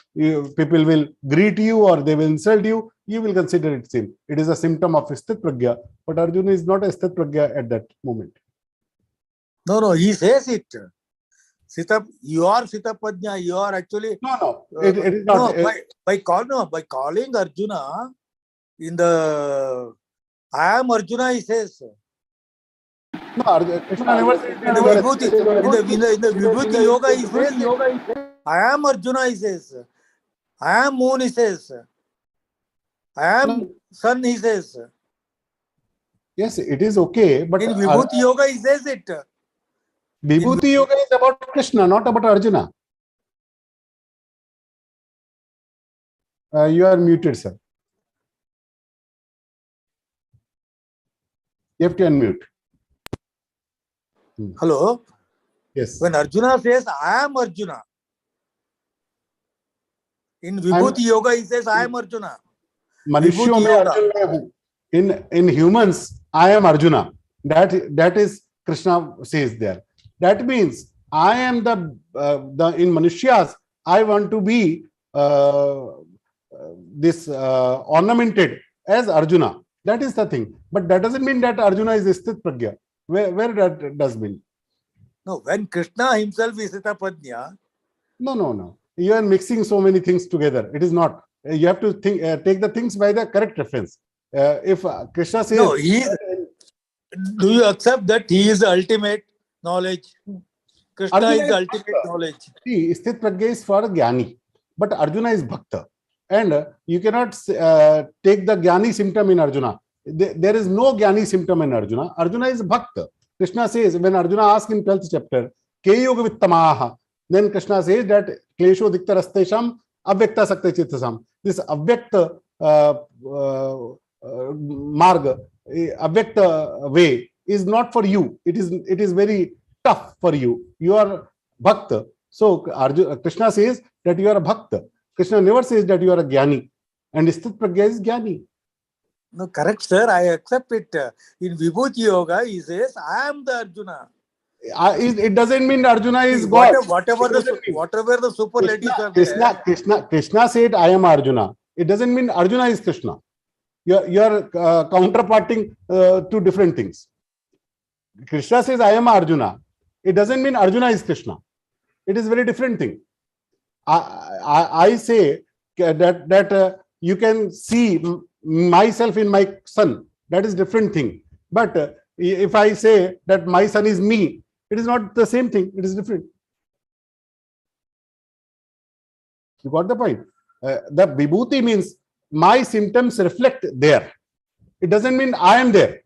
people will greet you or they will insult you. You will consider it same. It is a symptom of Sthit Pragya, but Arjuna is not a Sthit Pragya at that moment. No, he says it. You are Sita Prajna, you are actually... No, it is not. By calling Arjuna, in the I am Arjuna, he says. No, Krishna never said in the Vibhuti Yoga, he says, I am Arjuna, he says. I am moon, he says. I am sun, he says. Yes, it is okay, but in Vibhuti Yoga, he says it. Vibhuti Yoga is about Krishna, not about Arjuna. You are muted, sir. You have to unmute. Hello? Yes. When Arjuna says, I am Arjuna. In Vibhuti Yoga, he says, I am Arjuna. Manushyon mein Arjuna hu. In humans, I am Arjuna. That is Krishna says there. That means I am the in Manushya's, I want to be ornamented as Arjuna. That is the thing. But that doesn't mean that Arjuna is Sthit Pragya. Where that does mean? No, when Krishna himself is Sthita Prajna. No. You are mixing so many things together. It is not. You have to think, take the things by the correct reference. If Krishna says... No, do you accept that he is the ultimate knowledge? Krishna Arjuna is the ultimate knowledge. See, Sthit Pragya is for Jnani, but Arjuna is Bhakta. And you cannot take the Jnani symptom in Arjuna. There is no Jnani symptom in Arjuna. Arjuna is Bhakta. Krishna says, when Arjuna asks in 12th chapter, Ke yoga vittamaha, then Krishna says that Klesho diktarastesham avyakta sakta chittasam. This avyakta marga, avyakta way is not for you. It is very tough for you. You are Bhakta. So Krishna says that you are a Bhakta. Krishna never says that you are a Jnani. And Sthit Pragya is Jnani. No, correct, sir. I accept it. In Vibhuti Yoga, he says, I am the Arjuna. It doesn't mean Arjuna is God. Whatever the superlatives are there. Krishna said, I am Arjuna. It doesn't mean Arjuna is Krishna. You are counterparting two different things. Krishna says, I am Arjuna. It doesn't mean Arjuna is Krishna. It is a very different thing. I say that you can see myself in my son. That is different thing. But if I say that my son is me, it is not the same thing. It is different. You got the point? The vibhuti means my symptoms reflect there. It doesn't mean I am there.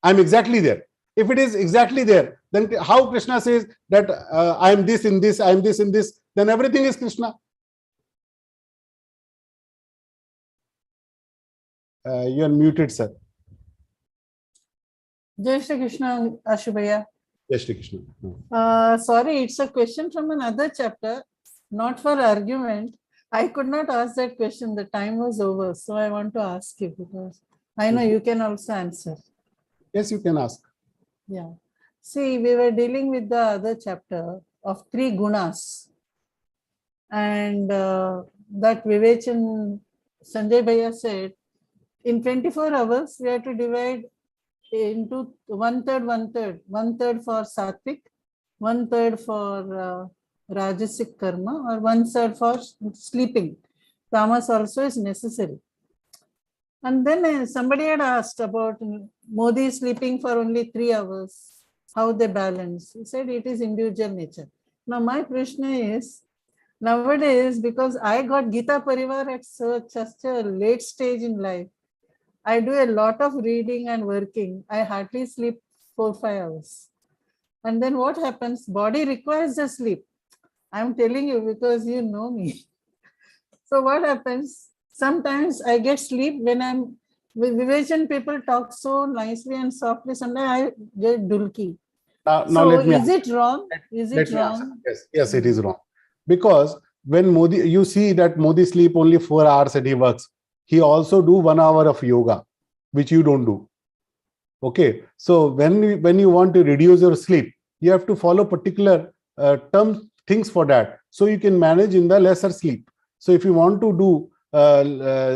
I am exactly there. If it is exactly there, then how Krishna says that I am this in this, I am this in this, then everything is Krishna. You are muted, sir. Jai Shri Krishna, Ashubhaya. Jai Shri Krishna. Sorry, it's a question from another chapter, not for argument. I could not ask that question. The time was over. So I want to ask you because I know you can also answer. Yes, you can ask. Yeah. See, we were dealing with the other chapter of 3 gunas. And that Vivechan Sanjay Bhaiya said, in 24 hours, we have to divide into 1/3, 1/3 for sattvic, 1/3 for rajasic karma, or 1/3 for sleeping. Tamas also is necessary. And then somebody had asked about Modi sleeping for only 3 hours, how they balance. He said it is individual nature. Now my Prashna is, nowadays, because I got Geeta Parivar at such a late stage in life, I do a lot of reading and working. I hardly sleep 4-5 hours. And then what happens? Body requires the sleep. I'm telling you because you know me. So what happens? Sometimes I get sleep when I'm with Vivechan. People talk so nicely and softly. Sometimes I get dulki. Now So let me is answer. it wrong? Is Let it me answer. wrong? Yes, it is wrong. Because when Modi, you see that Modi sleep only 4 hours and he works. He also do 1 hour of yoga, which you don't do. Okay. So when you want to reduce your sleep, you have to follow particular things for that. So you can manage in the lesser sleep. So if you want to do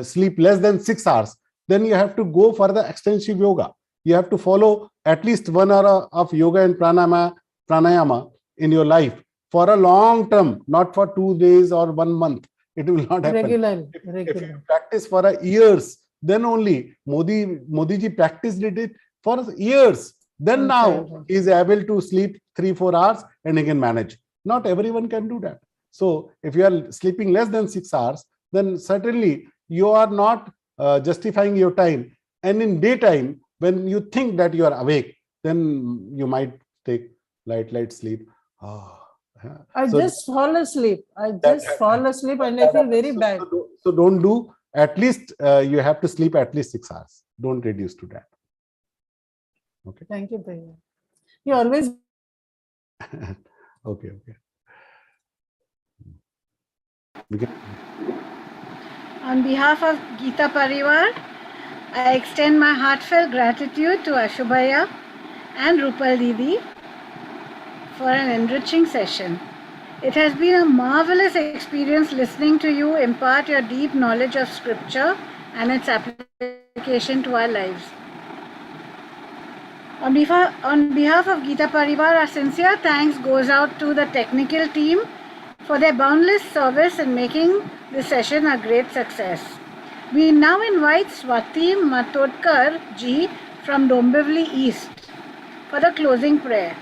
sleep less than 6 hours, then you have to go for the extensive yoga. You have to follow at least 1 hour of yoga and pranayama in your life for a long term, not for 2 days or 1 month. It will not happen. Regularly. If you practice for years, then only Modiji practiced it for years. Then now he is able to sleep 3-4 hours and he can manage. Not everyone can do that. So if you are sleeping less than 6 hours, then certainly you are not justifying your time. And in daytime, when you think that you are awake, then you might take light sleep. I just fall asleep. I just fall asleep and I feel very bad. So don't do, at least you have to sleep at least 6 hours. Don't reduce to that. Okay. Thank you, Bhaiya. You always. Okay. On behalf of Geeta Parivar, I extend my heartfelt gratitude to Ashubhaya and Rupal Didi for an enriching session. It has been a marvelous experience listening to you impart your deep knowledge of scripture and its application to our lives. On behalf of Geeta Parivar, our sincere thanks goes out to the technical team for their boundless service in making this session a great success. We now invite Swati Matodkar ji from Dombivli East for the closing prayer.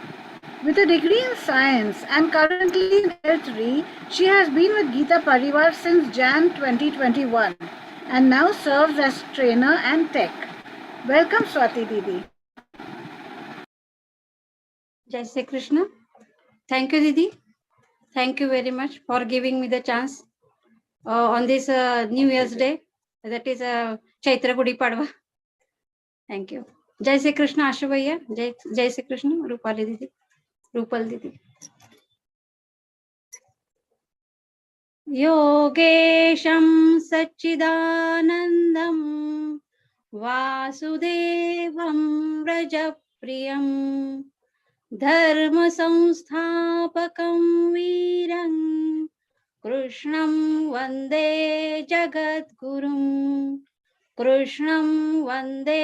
With a degree in science and currently in L3, she has been with Geeta Parivar since Jan 2021 and now serves as trainer and tech. Welcome, Swati Didi. Jai Shri Krishna. Thank you, Didi. Thank you very much for giving me the chance on this New Year's Day. That is Chaitra Gudi Padwa. Thank you. Jai Shri Krishna, Ashubhaya. Jai Shri Krishna, Rupal Didi. Rupal Didi. Yogesham Sachidanandam Vasudevam Rajapriyam Dharma Samsthapakam Viram Krishnam Vande Jagadgurum Krishnam Vande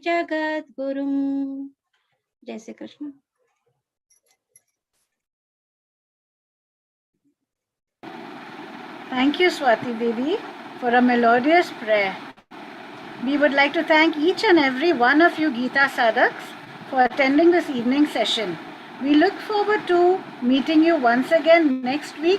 Jagadgurum. Jai Shri Krishna. Thank you, Swati Didi, for a melodious prayer. We would like to thank each and every one of you Geeta Sadhaks for attending this evening session. We look forward to meeting you once again next week